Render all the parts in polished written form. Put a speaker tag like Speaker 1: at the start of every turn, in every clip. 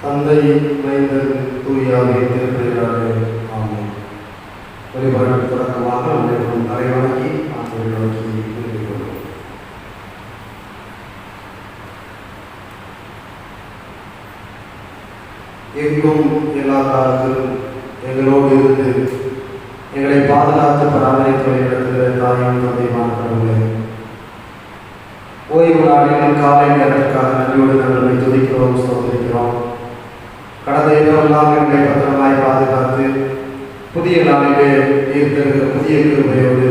Speaker 1: தந்தை மைந்தன் தூயாவே திருப்பெயராலே ஆமென். வழிபாடு தொடக்கமாக அனைவரும் தலை வணங்கி ஆண்டவரை நோக்கி வேண்டிக் கொள்வோம். எங்கும் எல்லா காலத்திலும் எங்களோடு இருந்து எங்களை பாதுகாத்து பராமரித்து வழிநடத்துகிற தாயும் தந்தையுமான கடவுளே, ஓய்வு நாளில் காலை நேரத்திற்காக நன்றியோடு நாங்கள் துதிக்கிறோம், ஸ்தோத்திரிக்கிறோம். கடந்த இரவெல்லாம் எங்களை பத்திரமாய் பாதுகாத்து புதிய நாளிலே ஈர்த்தெடுக்கிற புதிய கிருபையோடு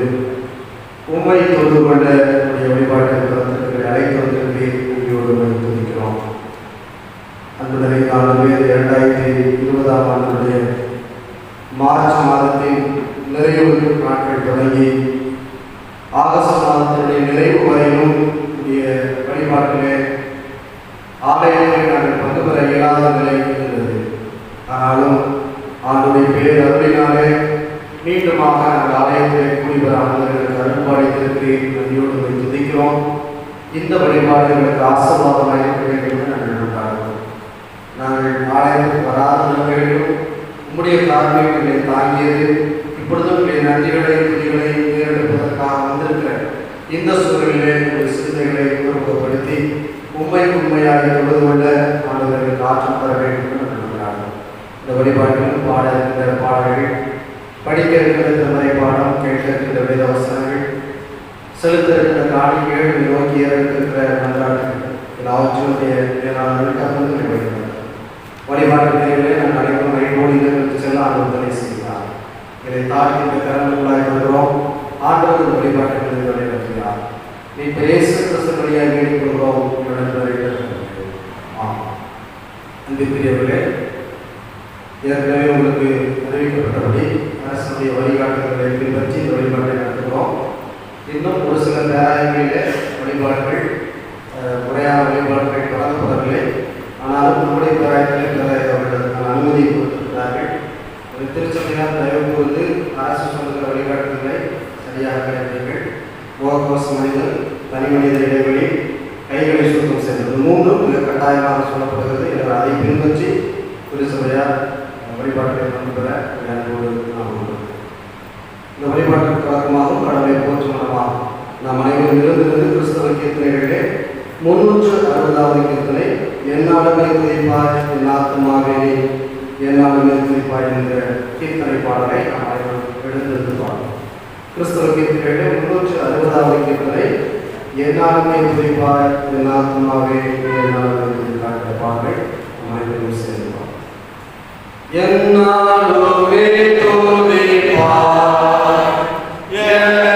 Speaker 1: உண்மை தொழுது கொண்ட உடைய வழிபாட்டில் கருத்துக்களை அழைத்து வந்திருக்கிறேன். நன்றியோடு துதிக்கிறோம். அன்புடனே காலமே 2020 ஆண்டுடைய மார்ச் மாதத்தின் நிறைவு நாட்கள் தொடங்கி ஆகஸ்ட் மாதத்தினுடைய நிறைவு வரையிலும் வழிபாட்டிலே ஆலயத்தில் நாங்கள் பங்கு பெற இயலாத நிலை இருந்தது. ஆனாலும் ஆண்டுடைய பேர் அருளினாலே மீண்டுமாக நாங்கள் ஆலயத்திலே கூடிவர ஆண்டுகளுக்கு அருள்பாடித்திருக்கிறேன். நன்றியோடு துதிக்கிறோம். இந்த வழிபாடு எங்களுக்கு ஆசீர்வாதமாக இருக்க வேண்டும் என்று நாங்கள் கொண்டாடுவோம். நாங்கள் ஆலயத்துக்கு வராத நிலைகளிலும் உம்முடைய தாழ்மைகளை தாங்கியது இப்பொழுதும் நன்றிகளை துதிகளை நேரெடுப்பதற்காக வந்திருக்கிற இந்த சூழலிலே ஒரு சிந்தனைகளை உருவகப்படுத்தி உண்மையாக தொழுது கொள்ள ஆண்டவர்களுக்கு ஆற்றல் தர வேண்டும் என்று நம்புகிறார்கள். இந்த வழிபாட்டில் பாட இருக்கின்ற பாடல்கள், படிக்க இருக்கின்ற திருமறை பாடம், கேட்க இருக்கின்ற வேத வசனங்கள், செலுத்த இருக்கின்ற காணிக்கைகள், நோக்கி இருக்கிற மன்றாட்டுகள் எல்லாவற்றினுடைய மேலாளர்களுக்கு அமர்ந்து நிறைவேறுகிறது. வழிபாட்டு நிலையிலே நான் அனைவரும் வழிபோடு இதற்கு செல்ல ஆண்டவர் துணை செய்கிறார். இதை தாழ்கின்ற கரங்களுக்குள்ளாய் வருகிறோம். ஆண்டவர் வழிபாட்டுகளை வழிநடத்துகிறார். நீ இயேசு கிறிஸ்து வழியாக வேண்டிக் கொள்கிறோம். அன்பிற்குரியவர்களே, ஏற்கனவே உங்களுக்கு அறிவிக்கப்பட்டபடி அரசுடைய வழிகாட்டுதல்களை பின்பற்றி இந்த வழிபாட்டை நடத்துகிறோம். இன்னும் ஒரு சில பேராயங்களிலே வழிபாடுகள் முறையான வழிபாடுகள் வழங்கப்படவில்லை. ஆனாலும் நம்முடைய பேராயத்தில் அவர்களுக்கான அனுமதி கொடுத்திருக்கிறார்கள். ஒரு திருச்சபையார் தயவு கூர்ந்து அரசு சொல்கிற வழிகாட்டுதலை சரியாக கேட்பீர்கள். முகக்கவசம் அணிதல், தனி மனித இடைவெளி, கைகளை சுத்தம் செய்வது, மூன்றும் மிக கட்டாயமாக சொல்லப்படுகிறது. எனவே அதை பின்பற்றி திருச்சபையார் வழிபாட்டை நம்புகிற அன்போடு நாம் இந்த வழிபாட்டுக்கு தொடக்கமாகவும் கடவுளை போற்றுமாகவும் நாம் அனைவரும் இருந்திருந்து கிறிஸ்தவ கீர்த்தனைகளிலே 360வது கீர்த்தனை, என்னாலுமே துதிப்பாய் என் ஆத்துமாவே என்னாலுமே துதிப்பாய் என்ற கீர்த்தனை பாடலை நாம் அனைவரும் எழுந்திருந்து பாடுவோம். கிறிஸ்தவ கீர்த்தனைகளிலே 360வது கீர்த்தனை, என்னாலுமே துதிப்பாய் என் ஆத்துமாவே என்னாலுமே துதிப்பாய் என்ற பாடலை நாம் அனைவரும் சேர்ந்தோம். என்னாலுமே துதிப்பாய்
Speaker 2: Yeah.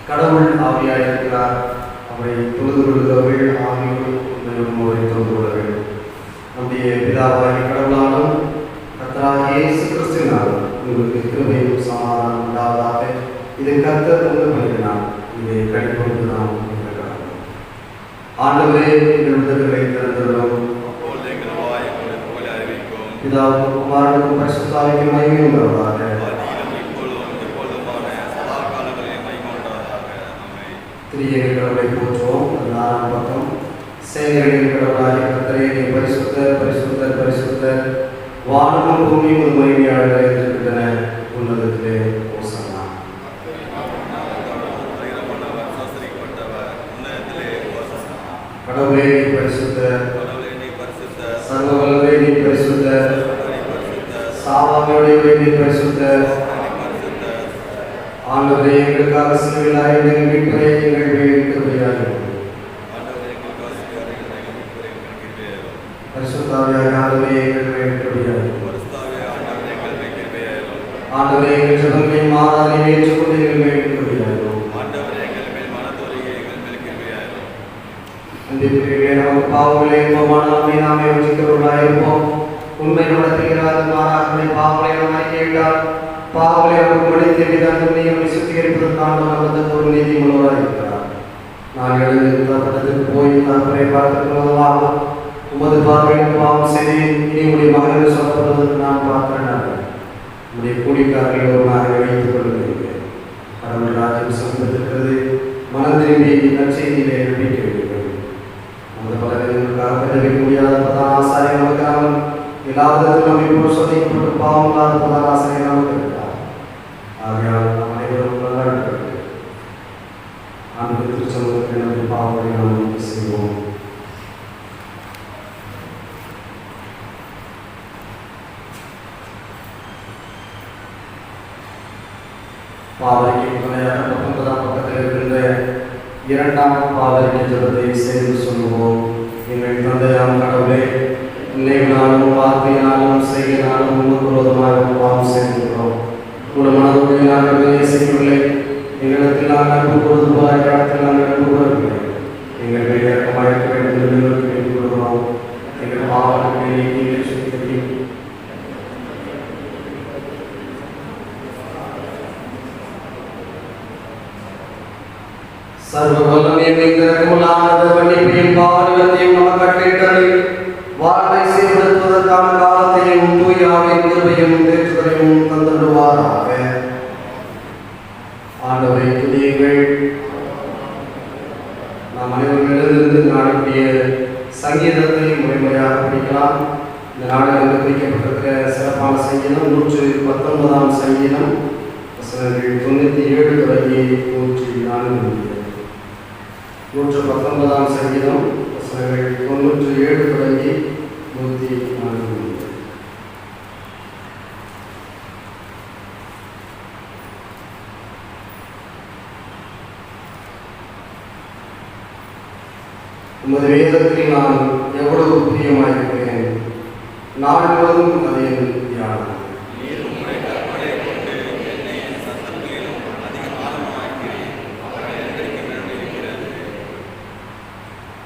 Speaker 1: கடவுள் ஆவியாயிருக்கிறார். அவரை தொழுது கொள்கிறவர்கள் ஆவியோடு உண்மையோடும் அவரை தொழுது கொள்ள வேண்டும். நம்முடைய பிதாவாகிய கடவுளாலும் கர்த்தராகிய இயேசு கிறிஸ்துவினாலும் உங்களுக்கு கிருபையும் சமாதானம் உண்டாவதாக. இது கர்த்தர் கொண்டு பண்ணினார். இதை கடிப்பொழுது நாம் இருக்கிறோம். ஆண்டவரே, எங்கள் உதவிகளை திறந்துள்ளோம். பிதாவுக்கும் குமாரனுக்கும் பரிசுத்த ஆவிக்கும் மகிமை உண்டாவதாக. திரியேக கடவுளை போற்றுவோம். 4ஆம் பக்கம். சேனைகளின் கடவுளாகிய கர்த்தரே, நீர் பரிசுத்தர், பரிசுத்தர், பரிசுத்தர். வானமும் பூமியும் ஒரு மகிமையாக இருக்கின்றன. உன்னதத்திலே ஓசன்னா. கடவுளே, நீர் பரிசுத்தர். சர்வ வல்லவரே, நீர் பரிசுத்தர். சாவாமையுடையவரே, நீர் பரிசுத்தர். ஆண்டவரே, எங்களுக்காக சிலுவையிலாய் எங்கள் மீட்பரே, எங்கள் மேல் கிருபையாயிரும். பரிசுத்த ஆவியாகிய ஆண்டவரே, எங்கள் மேல் கிருபையாயிரும். ஆண்டவரே, எங்கள் ஜெபங்களையும் ஆராதனையும் ஏற்றுக்கொண்டு எங்கள் மேல் கிருபையாயிரும். அன்பிற்குரியவர்களே, நமக்கு பாவங்களை இன்பமான நம்மை நாமே வஞ்சிக்கிறவர்களாயிருப்போம். உண்மை நடத்துகிறார் மாறாக பாவங்களை நாம் அறிக்கையிட்டால் பாவங்களை நமக்கு மனிதனை சுத்திகரிப்பதற்கான ஒரு நீதி உள்ளவராக இருக்கிறார். நான் எழுதிப்பட்டதற்கு போய் தகவலை பார்த்துக் உமது பார்வையில் பாவம் செய்து இனி உடைய மகனில் சொல்லப்படுவதற்கு நான் பார்க்கிறேன். உடைய கூலிக்காரர்கள் ஒரு நாளை வைத்துக் கொள்ளுங்கள். கடவுள் ராஜ்யம் சமீபத்திருக்கிறது. மனம் திரும்பி நற்செய்தியிலே நம்பிக்கை வைக்கிறோம். நமது பலர்களுக்காக பெருக முடியாத பிரதான ஆசாரியர் நமக்கு நாம் எல்லா விதத்திலும் நம்மை சோதிக்கப்பட்டு பாவம் இல்லாத பிரதான ஆசாரியர் நமக்கு இருக்கிறார். ஆகையால் நாம் அனைவரும் கொண்டாடுகிறது. ஆண்டு திருச்சமூகத்தில் நமது பாவங்களை நாம் செய்வோம். பாவரிக்கை துணையாக 19ஆம் பக்கத்தில் இருக்கின்ற 2ஆம் பாவரிக்கை ஜெபத்தை சேர்ந்து சொல்லுவோம். எங்கள் தந்தையாம் கடவுளே, நினைவினாலும் வார்த்தையினாலும் செய்கையினாலும் உமக்கு விரோதமாக பாவம் செய்திருக்கிறோம். உங்கள் மனதோடு நாங்கள் நேசிக்கவில்லை. எங்களிடத்தில் நாங்கள் அன்பு கூறுவது போல இடத்தில் நாங்கள் அன்பு கூறவில்லை. எங்கள் மேல் இறக்கமாக இருக்க வேண்டும் என்று எங்களுக்கு வேண்டிக் கொள்கிறோம். எங்கள் பாவங்களை நீக்கி சுத்தி சர்வ வல்லமையும் இரக்கமுள்ளவர் மன்னிப்பையும் பாவநிவர்த்தியும் நமக்கு கட்டளையிட்டு வாழ்வை சீர்படுத்துவதற்கான காலத்தையும் தூய ஆவியின் கிருபையும் தேற்றுதலையும் தந்தருவாராக. ஆண்டவரை துதியுங்கள். நாம் அனைவரிலிருந்து நாடக்கூடிய சங்கீதத்தை முறைமுறையாக படிக்கலாம். இந்த நாடகத்தில் குறிக்கப்பட்டிருக்கிற சிறப்பான சங்கீதம் 119ஆம் சங்கீதம், வசனங்கள் 97 தொடங்கி 104. 119ஆம் சங்கீதம், வசனங்கள் 97 தொடங்கி 104. உமது வேதத்தில் நான் எவ்வளவு பிரியமாயிருக்கிறேன். நாள் முழுவதும் அது என் தியானம்.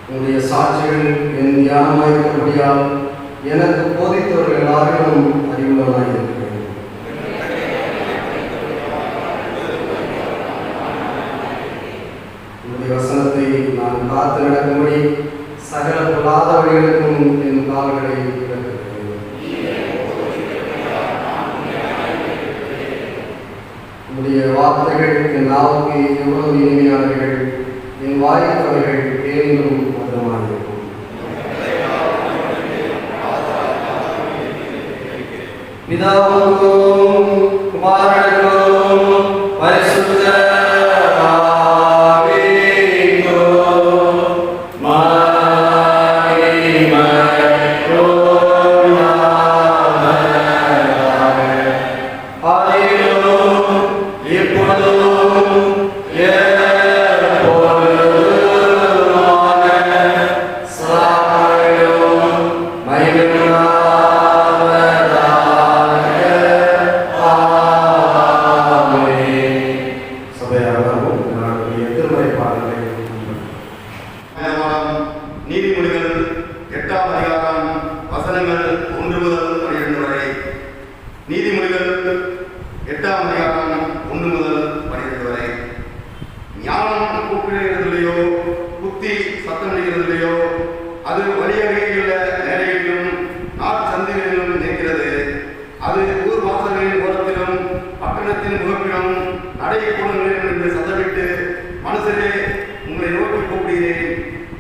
Speaker 1: உன்னுடைய சாட்சிகள் என் தியானமாயிருக்கிறபடியால் எனக்கு போதித்தவர்கள் எல்லாரும் அறிவுள்ளவனாயிருக்கிறேன். உன்னுடைய வசனத்தை நான் காத்து நடக்கும்படி சகல பொல்லாத வழிகளுக்கும் என் கால்களை விலக்குகிறேன். உடைய வார்த்தைகள் என் நாவுக்கு எவ்வளவு இனிமையானவர்கள், என் வாய்க்கு அவைகள் தேனிலும் மதுரமாயிருக்கும். பிதாவுக்கும் குமாரனுக்கும் பரிசுத்த
Speaker 2: நீதிமொழிகள் 8ஆம் அதிகாரம் வசனங்கள் 1 முதல் 12 வரை. நீதிமொழிகள் 8ஆம் அதிகாரம் 1 முதல் 12 வரை. ஞானம் கூப்பிடுகிறதில்லையோ, புத்தி சத்தமிடுகிறதில்லையோ, அது வழியருகிலுள்ள நேரையிலும் நாற்சந்திகளிலும் நிற்கிறது. அது ஊர் வாசல்களின் ஓரத்திலும் பட்டணத்தின் முகப்பிலும் நடைக்கூடங்களிலும் நின்று சத்தமிட்டு, மனுஷரே உங்களை நோக்கி கூப்பிடுகிறேன்,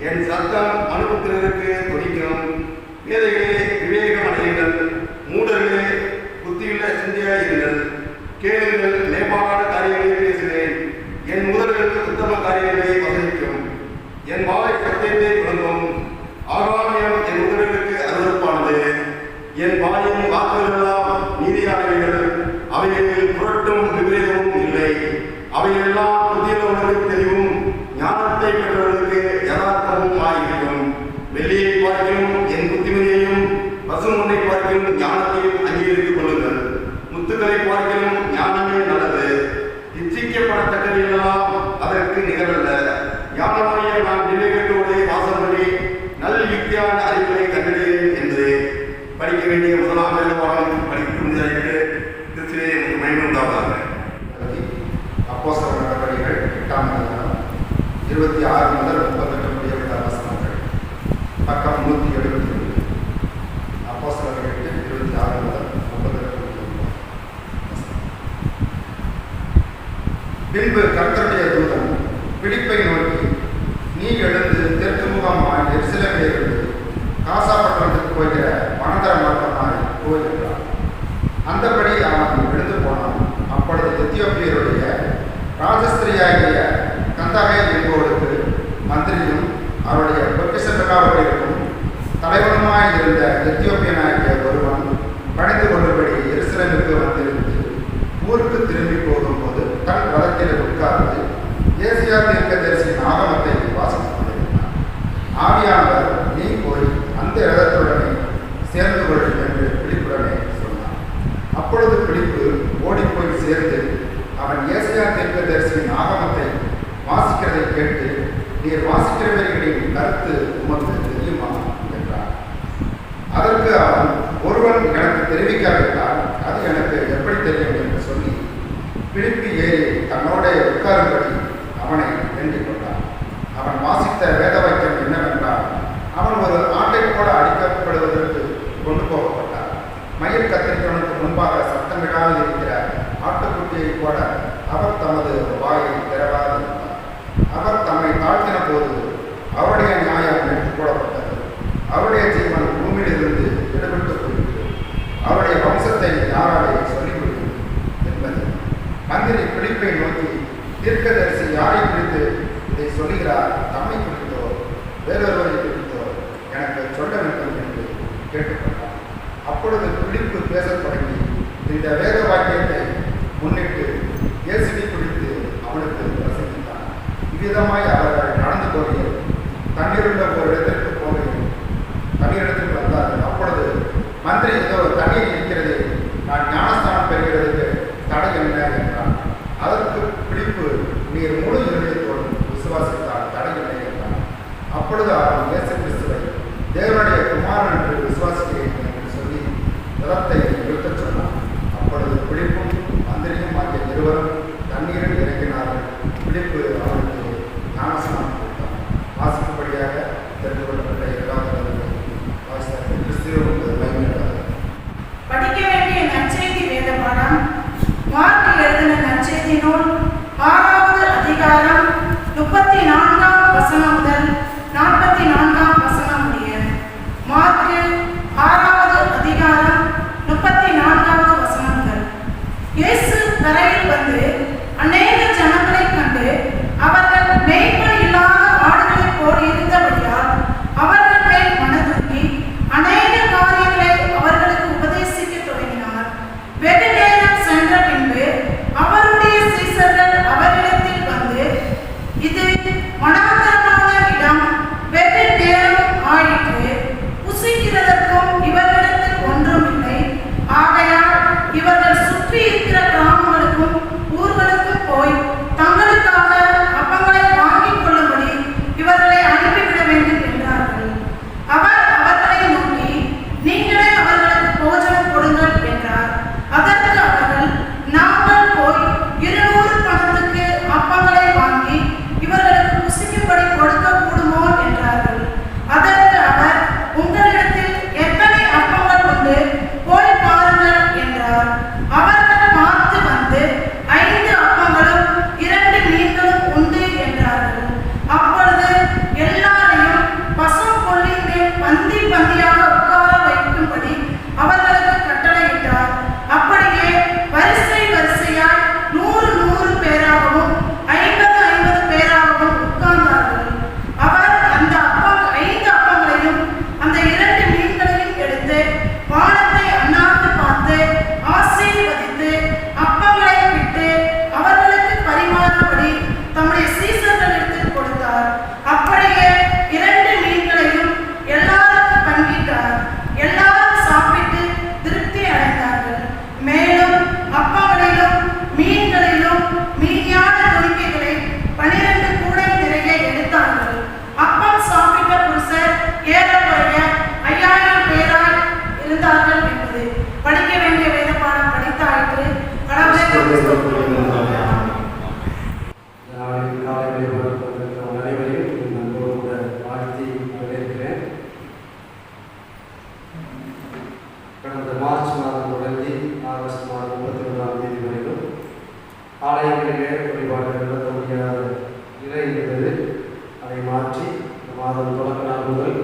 Speaker 2: என் சத்தம் அனுபவத்திற்கு துணிக்கும். மேதைகளே விவேகம் அடையுங்கள், மூடர்களே புத்தியுள்ள சிந்தையாயிருங்கள். கேளுங்கள், மேம்பாடான காரியங்களை பேசுகிறேன். என் முதல்களுக்கு உத்தம காரியங்களை வசனிக்கும். என் வாய் சத்தியத்தை விளங்கும். ஆகாமியம் என் முதல்களுக்கு அருவருப்பானது. என் வாயின் வாக்குகளெல்லாம் நீதியானவைகள், அவைகளில் புரட்டும் விபரீதமும் இல்லை. அவையெல்லாம் புதியவர்களுக்கு தெளிவும் ஞானத்தை பெற்றவர்களுக்கு யதார்த்தமும் ஆயிருக்கும். வெள்ளியை பார்க்கிலும் என் புத்திமதியையும், பசுமொன்னை பார்க்கிலும் ஞானத்தையும் அங்கீகரித்துக் கொள்ளுங்கள். முத்துக்களை பார்க்கிலும் ஞானமே நல்லது. இச்சிக்கப்படத்தக்கதையெல்லாம் அதற்கு நிகழல்ல. ஞானமாய நான் விவேகத்தோடு வாசம் பண்ணி நல் யுக்தியான அறிவுகளை கண்டறிகிறேன் என்று. படிக்க வேண்டிய முதலாம் வேலைவாளம் படிக்கும் கிறிஸ்துவே மகிமை உண்டாவதாக.
Speaker 3: அப்போஸ்தலர் நடவடிக்கைகள் 8ஆம் அதிகாரம் 26 முதல் 38 முடிய வசனங்கள். பக்கம் 172. அப்போஸ்தலர் 8:26 முதல் 38 முடிய. பின்பு கர்த்தருடைய தூதன் பிலிப்பை நோக்கி, நீ எழுந்து தெற்கு முகமாய் எருசலேமிலிருந்து காசா பட்டணத்துக்கு போகிற வனாந்தர மார்க்கமாய் போகிறான். அந்தபடி அவன் எழுந்து போனான். அப்பொழுது எத்தியோப்பியருடைய ராஜஸ்திரியாகிய கந்தாகை என்பவளுக்கு மந்திரியும் அவருடைய பொக்கிஷக்காரர்களுக்கும் தலைவனுமாய் இருந்த எத்தியோப்பியனாகிய ஒருவன் பணிந்து கொள்ளும்படி எருசலேமுக்கு வந்திருந்து ஊருக்கு திரும்பி போகும்போது தன் ரதத்தில் உட்கார்ந்து ஏசியா தீர்க்கதரிசியின் ஆகமத்தை வாசித்துக் கொண்டிருந்தான். ஆவியானவர், நீ போய் அந்த ரதத்துடனே சேர்ந்து கொள் என்று பிலிப்புடனே சொன்னான். அப்பொழுது பிலிப்பு ஓடிப்போய் சேர்ந்து அவன் ஏசியா தீர்க்கதரிசியின் ஆகமத்தை வாசிக்கிறதை கேட்டு, நீர் வாசிக்கிறவர்களின் கருத்து உமக்கு தெரியுமா என்றான். அதற்கு அவன், ஒருவன் எனக்கு தெரிவிக்காவிட்டால் அது எனக்கு எப்படி தெரியும் என்று சொல்லி பிலிப்பு ஏறி தன்னோட உட்காரும்படி அவனை வேண்டிக் கொண்டான். அவன் வாசித்த வேத வாக்கியம் என்னவென்றால், அவன் ஒரு ஆட்டை போல அடிக்கப்படுவதற்கு கொண்டு போகப்பட்டார். மயில் கத்திரிக்கவனுக்கு முன்பாக சத்தமிடாமல் இருக்கிற ஆட்டுக்குட்டியை போல அவர் தமது வாயை திறவாது இருந்தார். அவர் தம்மை தாழ்த்தின போது அவருடைய நியாயம் ஏற்றுக்கொள்ளப்பட்டது. அவருடைய ஜீவன் பூமியிலிருந்து விடுபட்டு போயிற்று. அவருடைய வம்சத்தை யாராலே சொல்லிக் கொடுக்கும் என்பது. மந்திரி பிலிப்பை நோக்கி, தீர்க்கதரிசி யாரை குறித்து இதை சொல்லுகிறார்? தம்மை குறித்தோ வேறொருவரை குறித்தோ எனக்கு சொல்ல வேண்டும் என்று கேட்டுக்கொண்டார். அப்பொழுது பிலிப்பு பேசத் தொடங்கி இந்த வேத வாக்கியத்தை முன்னிட்டு இயேசுவை குறித்து அவனுக்கு பிரசங்கித்தான். இவ்விதமாய் அவர்கள் நடந்து போகையில் தண்ணீருள்ள ஒரு இடத்திற்கு போகையில் தண்ணீரிடத்தில் வந்தார்கள். அப்பொழுது மந்திரி, இதோ தண்ணீர் இருக்கிறது, நான் ஞானஸ்தானம் பெறுகிறதுக்கு தடை என்ன என்றான். அதற்கு பிலிப்பு, நீர் முழு இருதயத்தோடு விசுவாசித்தால் தடை இல்லை என்றான். அப்பொழுது அவன் இயேசு கிறிஸ்துவை தேவனுடைய குமாரன் என்று விசுவாசிக்கிறேன் என்று சொல்லி ரதத்தை நிறுத்தச் சொன்னான். அப்பொழுது பிலிப்பும் மந்திரியும் ஆகிய இருவரும் தண்ணீரில் இறங்கினார்கள். பிலிப்பு அவனுக்கு ஞானஸ்நானம் கொடுத்தான். வாசிக்கும்படியாக தெரிந்து கொள்ளப்பட்ட 2வது வாசித்தார்கள். கிறிஸ்துவுக்கு மகிமை.
Speaker 4: படிக்க வேண்டிய நற்செய்தி வேத பாடம். மார்க் எழுதின நற்செய்தி நூல் 6வது அதிகாரம் 34ஆம் வசனம் முதல் 44ஆம் வசனம் முடிய. மார்க்கு 6வது அதிகாரம் 34வது வசனம் முதல். இயேசு கரையில் வந்து அநேக ஜனங்களைக் கண்டு அவர்கள் மேய்ப்பன் இல்லாத ஆடுகளைப் போல் இருந்தபடியால் அவர்கள் மேல் மனதுருகி அநேக காரியங்களை அவர்களுக்கு உபதேசிக்கத் தொடங்கினார். வெகு நேரம் சென்ற பின்பு அவருடைய சீசர்கள் அவரிடத்தில் வந்து, இது வனாந்தரமான இடம், வெகு நேரம் ஆயிற்று, புசிக்கிறதற்கும் இவர்களிடத்தில் ஒன்றும் இல்லை. ஆகையால் இவர்கள் சுற்றி இருக்கிற கிராமங்களுக்கும் ஊர்களுக்கும் போய் தங்களுக்காக அப்பங்களை வாங்கிக் கொள்ளும்படி இவர்களை அனுப்பிவிட வேண்டும் என்றார்கள். அவர் அவர்களை நோக்கி, நீங்களே அவர்களுக்கு போஜனம் கொடுங்கள் என்றார். அதற்கு அவர்கள், நாங்கள் போய் 200 பணத்துக்கு அப்பங்களை வாங்கி இவர்களுக்கு புசிக்கும்படி கொடுக்க கூடுமோ என்றார்கள். அதற்கு அவர், உங்களிடத்தில் எத்தனை அப்பங்கள் உண்டு, போய் பாருங்கள் என்றார். அவர்கள் பார்த்து வந்து, 5 அப்பங்களும் 2 மீன்களும் உண்டு என்றார்கள். அப்பொழுது எல்லாரையும் பசும் கொல்லின் மேல் பந்தி பந்தியாக உட்கார வைக்கும்படி அவர்களுக்கு கட்டளையிட்டார். அப்படியே வரிசை வரிசையாய் 100 பேராகவும் 50 பேராகவும் உட்கார்ந்தார்கள். அவர் அந்த 5 அப்பங்களையும் அந்த 2 மீன்களையும் எடுத்து வானத்தை அண்ணாந்து பார்த்து ஆசீர்வதித்து அப்பங்களை விட்டு அவர்களுக்கு பரிமாறும்படி தம்முடைய சீசர்களிடத்தில் கொடுத்தார். அப்படியே 2 மீன்களையும் எல்லாருக்கும் பங்கிட்டார். எல்லாரும் சாப்பிட்டு திருப்தி அடைந்தார்கள். மேலும் அப்பங்களிலும் மீன்களிலும் மீதியான துணிக்கைகளை 12 கூடை நிறைய எடுத்தார்கள். அப்பம் சாப்பிட்ட புருஷர் ஏறக்குறைய 5000 பேராய் இருந்தார்கள் என்பது. படிக்க வேண்டிய வேத பாடம் படித்தாயிற்று. கடவுளே
Speaker 1: நாளைக்கு காலையில் வந்திருக்கிற அனைவரையும் நண்பரோடு கூட வாழ்த்தி வரவேற்கிறேன். கடந்த மார்ச் மாதம் தொடங்கி ஆகஸ்ட் மாதம் 31ஆம் தேதி வரைக்கும் ஆலயங்களிலே வழிபாடுகள் நடத்த முடியாத நிலை இருந்தது. அதை மாற்றி இந்த மாதம் தொடக்க நாள் முதல்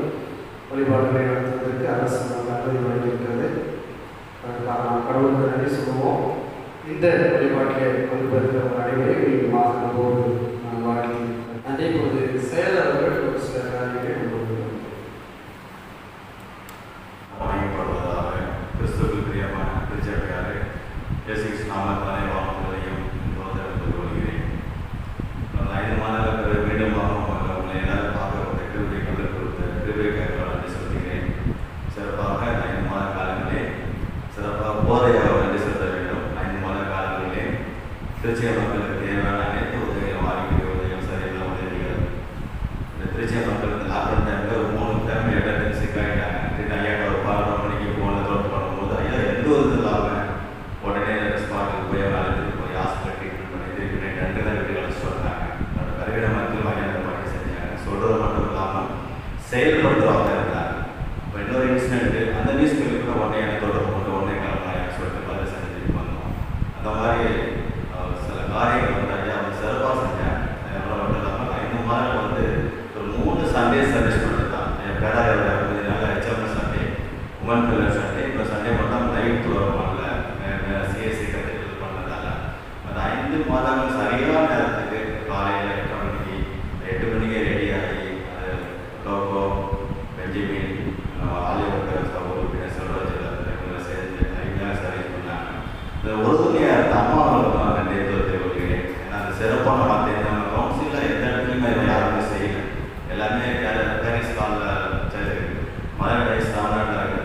Speaker 1: வழிபாடுகளை நடத்துவதற்கு அரசு நமக்கு அனுமதி வழங்கியிருக்கிறது. அதற்காக நாம் கடவுளுக்கு நன்றி சொல்லுவோம். இந்த வழிபாட்டிலே பங்கு பெறுகிற அனைவரையும் மாதம்போது நான் வாழ்த்தி அதே போது செயலர்கள் ஒரு சில காரியங்களை கொண்டு வருகிறோம்.
Speaker 5: வணங்கப்படுவதாக கிறிஸ்துவுக்கு பிரியமான திருச்சபையாரே, இயேசு நாமத்தாலே வாழ்த்துவதையும் என்பதை கொள்கிறேன். 5 மாதங்களுக்கு மீண்டும் உங்களை எல்லாரும் பார்க்க கிருபை கலர் கொடுத்த கிருபைக்காக நன்றி சொல்கிறேன். சிறப்பாக 5 மாத காலங்களே சிறப்பாக போதையாக நன்றி செலுத்த வேண்டும். 5 மாத காலங்களிலே திருச்சி மக்களுக்கு தேவையான அனைத்து உதவிகளும் வாங்கிக்கிற உதவியும் சரியான உதவிகள். இந்த திருச்சி மக்களுக்கு லாக்டவுன் டைமில் ஒரு 3 ஃபேமிலி இடத்துல சிக்காயிட்டாங்க. ஐயா ஒரு 12 மணிக்கு ஃபோனில் தொடர்பு பண்ணும்போது ஐயா எந்த ஒரு இது இல்லாமல் உடனே ஸ்பாட்டுக்கு போய் அழைச்சிட்டு போய் ஹாஸ்பிட்டல் ட்ரீட்மெண்ட் பண்ணி திருப்பி நைட் 2 தான் வீட்டுக்கு அழைச்சிட்டு வந்தாங்க. கருவிட மருத்துவ ஐயா பண்ணி செஞ்சாங்க. சொல்கிறது மட்டும் இல்லாமல் செயல்படுத்துகிறவங்க இருந்தாங்க. இப்போ இன்னொரு இன்சிடென்ட்டு அந்த நியூஸ் பேப்பர் கூட உடனே எனக்கு தொடர்பு கொண்டு உடனே கிளம்பலாம் சொல்லிட்டு பதில் செஞ்சுட்டு வந்தோம். அந்த மாதிரி சில காரியங்கள் வந்து ஐயா வந்து சிறப்பாக செஞ்சாங்க. எவ்வளோ மட்டும் இல்லாமல் 5 மாதங்கள் வந்து ஒரு 3 சண்டே சர்வீஸ் பண்ணிட்டு தான் பேடாயோட HMS Sunday, woman pillar Sunday, இப்போ சண்டே மட்டும் லைவ் வருவாங்கல்ல சிஎஸ்சி கட்டிகள் பண்ணதால் அந்த 5 மாதங்கள் சரியான நேரத்துக்கு காலையில் 8 மணிக்கு 8 மணிக்கே ரெடியாகி அது லோகோ பெஞ்சமின் ஆலிவர் உறுப்பினர் செல்வராஜ் சேர்ந்து அருமையாக சர்வீஸ் பண்ணாங்க. இந்த உறுதுணையாக இருந்த அம்மாவுக்கு நான் நன்றி தெரிவிக்கிறேன். ஏன்னா அந்த சிறப்பான வார்த்தை நம்ம கவுன்சிலில் எந்த இடத்துலையுமே இதை யாருமே செய்யலை. எல்லாமே பேரிஸ் காலில் மதுரை தமிழ்நாடு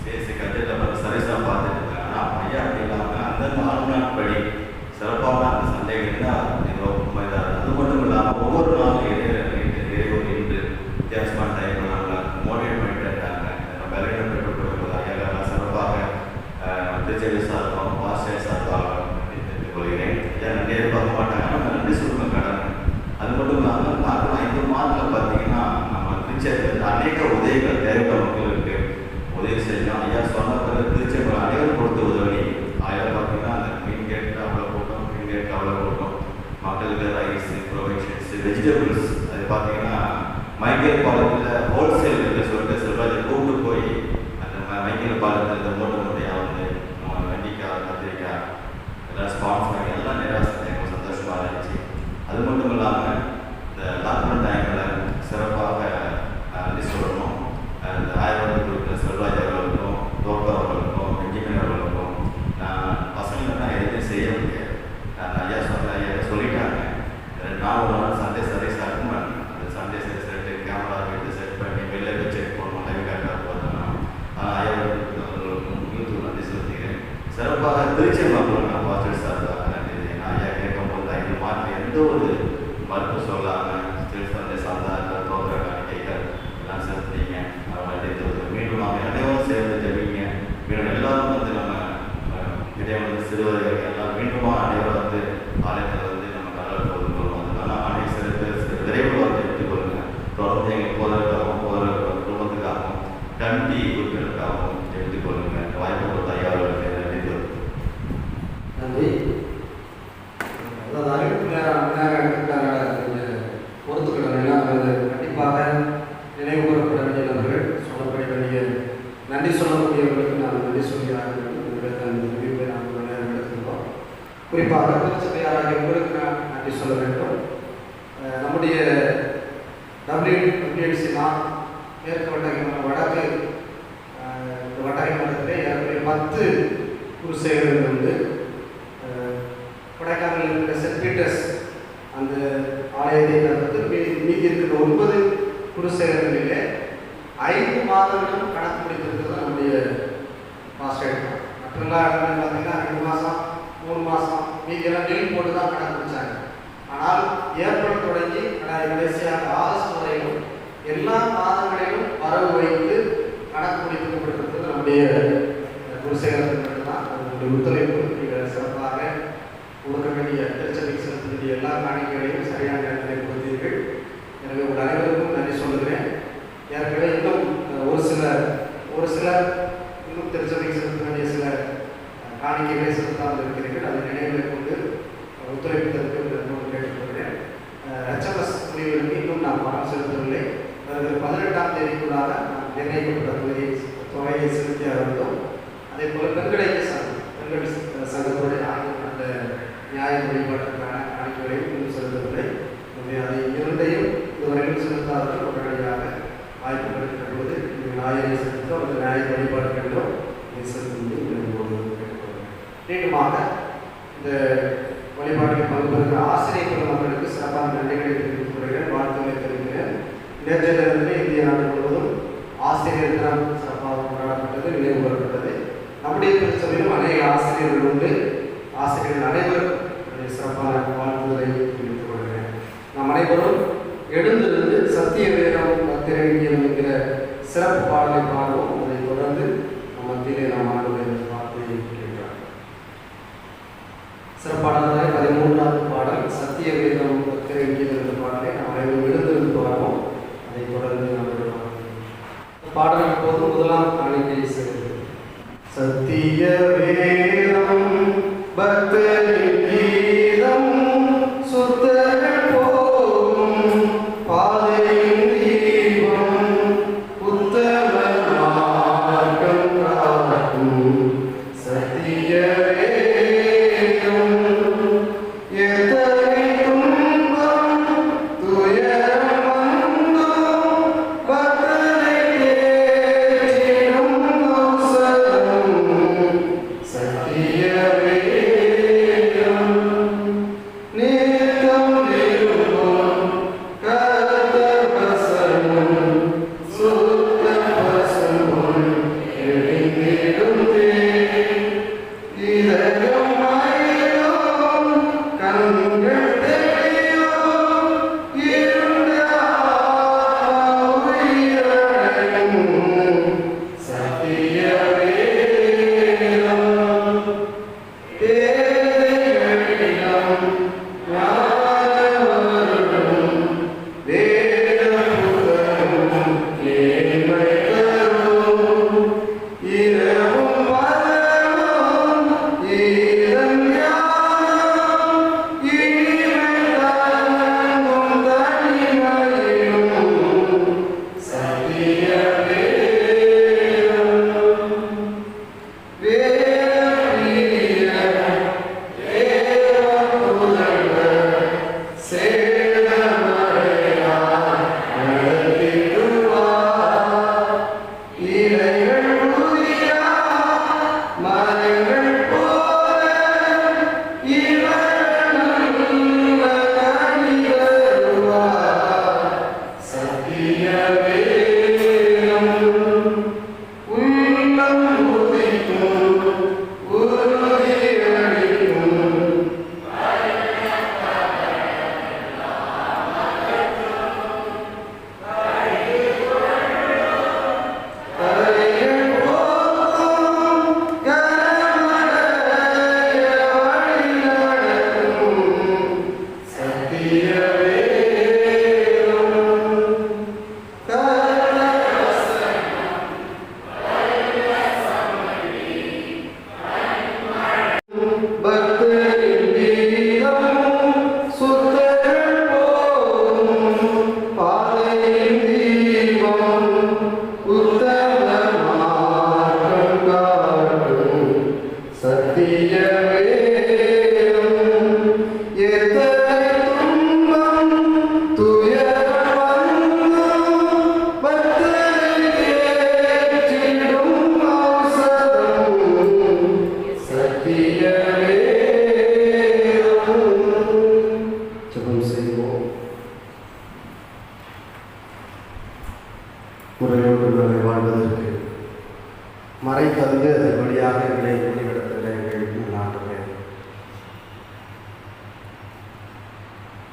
Speaker 5: சிஎஸ்சி கட்டிடத்தில் சர்வீஸாக பார்த்துட்டு இருக்காங்க. ஆனால் ஐயா அப்படி இல்லாமல் அந்த 4 நாள் படி சிறப்பான அந்த சந்தேகம் தான் கேட்க அவ்வளோ கூட்டம். மக்களுக்கு ரைஸ், ப்ரொவிஷன்ஸ், வெஜிடபிள்ஸ் அது பார்த்தீங்கன்னா மைக்கேல் பாலத்தில் ஹோல்சேல் இருக்குது சொல்லிட்டு செல்வராஜை கூப்பிட்டு போய் அந்த மைக்கேல் பாலத்தில் இந்த மூட்டை மூட்டையாக வந்து வெண்டிக்காய், கத்திரிக்காய் எல்லாம் ஸ்பான்ஸ் பண்ணி எல்லாம் நிறையா எங்களுக்கு சந்தோஷமாக இருந்துச்சு. அது மட்டும் இல்லாமல் இந்த லாக்டவுன் டைமில் சிறப்பாக நன்றி சொல்லணும். இந்த ஆயிரம் கொடுக்குற செல்வராஜ் அவர்களுக்கும், தோக்கா அவர்களுக்கும், பெஞ்சிமின் அவர்களுக்கும் பசங்களுக்கு நான் எதுவுமே செய்ய முடியாது. ஐயா சொல்லிட்டாங்க 2 நாள் 1 நாள் சண்டே சர்வீஸ் அட்டன் பண்ணேன். அந்த சண்டே செட்டு கேமரா எடுத்து செட் பண்ணி வெளில போய் செக் பண்ணணும், லைவ் கேட்டாக பார்த்தோன்னா ஐயா யூடியூப் நன்றி செலுத்துகிறேன். சிறப்பாக திருச்சி மக்கள் நான் பார்த்துட்டு சார் நன்றி. நான் ஐயா கேட்கும் போது இது மாதிரி எந்த ஒரு மறுப்பு சொல்லாமல் திருச்சந்தை சார்ந்த தோற்ற காணிக்கைகள் எல்லாம் செலுத்துறீங்க. மீண்டும் நாம் அனைவரும் சேர்ந்து ஜெபிங்க. மீண்டும் எல்லாரும் வந்து நம்ம இடைவெளி சிறுவர்கள் எல்லாம் மீண்டுமா அனைவரும் வந்து ஆலயத்தில் வந்து நம்ம கடவுள் கொண்டு வருவோம். அதனால ஆணைய சிறப்பு விரைவில் வந்து எடுத்துக்கொள்ளுங்க. தொடர்ந்து எங்கள் போதற்காகவும் குடும்பத்துக்காகவும் கண்டி உறுப்பினருக்காகவும் எடுத்துக்கொள்ளுங்க. வாய்ப்பு கொடுத்த ஐயாவுக்கு நன்றி.
Speaker 1: நன்றி. அதாவது அறிவிப்பு நேரம் எடுத்துக்காக பொறுத்துக்கிடலாம். கண்டிப்பாக நினைவு கூறப்பட வேண்டியவர்கள், சொல்லப்பட வேண்டிய நன்றி சொல்லக்கூடியவர்களுக்கு நான் நன்றி சொல்கிறார்கள். குறிப்பாக திருச்சபையாராக உங்களுக்கு நான் நன்றி சொல்ல வேண்டும். நம்முடைய WWDC மேற்கு வடக்கு வட்டார மண்டலத்திலே ஏறக்குறைய 10 குருசேகர்கள் வந்து கொடைக்கானலில் இருக்கிற சென்ட் பீட்டர்ஸ் அந்த ஆலயத்தை தவிர்த்து மீதி இருக்கிற 9 குருசேகர்களிலே 5 மாதங்களும் கணக்கு முடித்திருக்கிறது நம்முடைய பாஸ்டர். மற்றெல்லாம் இடங்கள் பார்த்தீங்கன்னா 2 மாதம் 3 மாதம் மீதியெல்லாம் நெல் போட்டு தான் கணக்கு முடிச்சாங்க. ஆனால் ஏப்ரல் தொடங்கி கடைசியாக ஆகஸ்ட் வரையிலும் எல்லா மாதங்களிலும் வரவு வைத்து கணக்கு முடிக்கப்பட்டிருக்கிறது நம்முடைய குருசேகரத்தில் மட்டும்தான். அதனுடைய ஒத்துழைப்பு நீங்கள் சிறப்பாக கொடுக்க வேண்டிய திருச்சபைக்கு செலுத்த வேண்டிய எல்லா காணிக்கைகளையும் சரியான நேரத்தில் கொடுத்தீர்கள். எனவே உங்கள் அனைவருக்கும் நன்றி சொல்லுகிறேன். ஏற்கனவே இன்னும் ஒரு சிலர் இன்னும் திருச்சபைக்கு செலுத்த வேண்டிய சில காணிக்கைகளை செலுத்தாமல் இருக்கிறீர்கள். அதை நினைவில் கொண்டு ஒத்துழைப்பதற்கு கேட்டுக்கொள்கிறேன். HMS முடிவுகளுக்கு இன்னும் நாம் பணம் செலுத்தவில்லை. வருகிற 18ஆம் தேதிக்குள்ளாக நாம் நிர்ணயிக்கப்பட்ட தொகையை செலுத்தியாக இருந்தோம். அதே போல் பெண்கள் சங்கத்துடைய அந்த நியாய வழிபாட்டுக்கான காணிக்கைகளையும் இன்னும் செலுத்தவில்லை. அதை இரண்டையும் இதுவரையும் செலுத்தாதவர்கள் உடனடியாக வாய்ப்பு கிடைக்கப்போது நியாயம் செலுத்தோம், அந்த நியாய வழிபாடு கண்டோம் செலுத்தி மீண்டுமாக இந்த வழிபாட்டில் பங்கு பெறுகிற ஆசிரியர் மக்களுக்கு சிறப்பான நன்றிகளை தெரிவித்துக் கொள்கிறேன், வாழ்த்துக்களை தெரிவிக்கிறேன். நேற்றைய தினத்திலே இந்திய நாடு முழுவதும் ஆசிரியர் தினம் சிறப்பாக கொண்டாடப்பட்டது, நினைவு கூறப்பட்டது. நம்முடைய திருச்சபையிலும் அநேக ஆசிரியர்கள் உண்டு. ஆசிரியர்கள் அனைவரும் சிறப்பான வாழ்த்துக்களை தெரிவித்துக் கொள்கிறேன். நாம் அனைவரும் எழுந்திருந்து சத்திய வேதம் திரையியல் என்கிற சிறப்பு பாடலை பாடுவோம். அதை தொடர்ந்து நம் மத்தியிலே நாம் ஆண்டுடைய வார்த்தையை கேட்கிறோம். சிறப்பானதாக 13ஆவது பாடல் சத்திய வேதம் திரையியல் என்ற பாடலை நாம் அனைவரும் எழுந்திருந்து பாடுவோம். அதை தொடர்ந்து நம்முடைய பாடல் இப்போது முதலாம் காணிக்கை செல்கிறது. சத்திய வேதம் பக்தரின் கீதம் சுத்தர்கள் போகும் பாதையின் தீபம் உத்தமர் மார்க்கம் காட்டும் சத்திய வேதம் எத்தனை துன்பம் துயரம் வந்தோ பக்தரை தேற்றினார்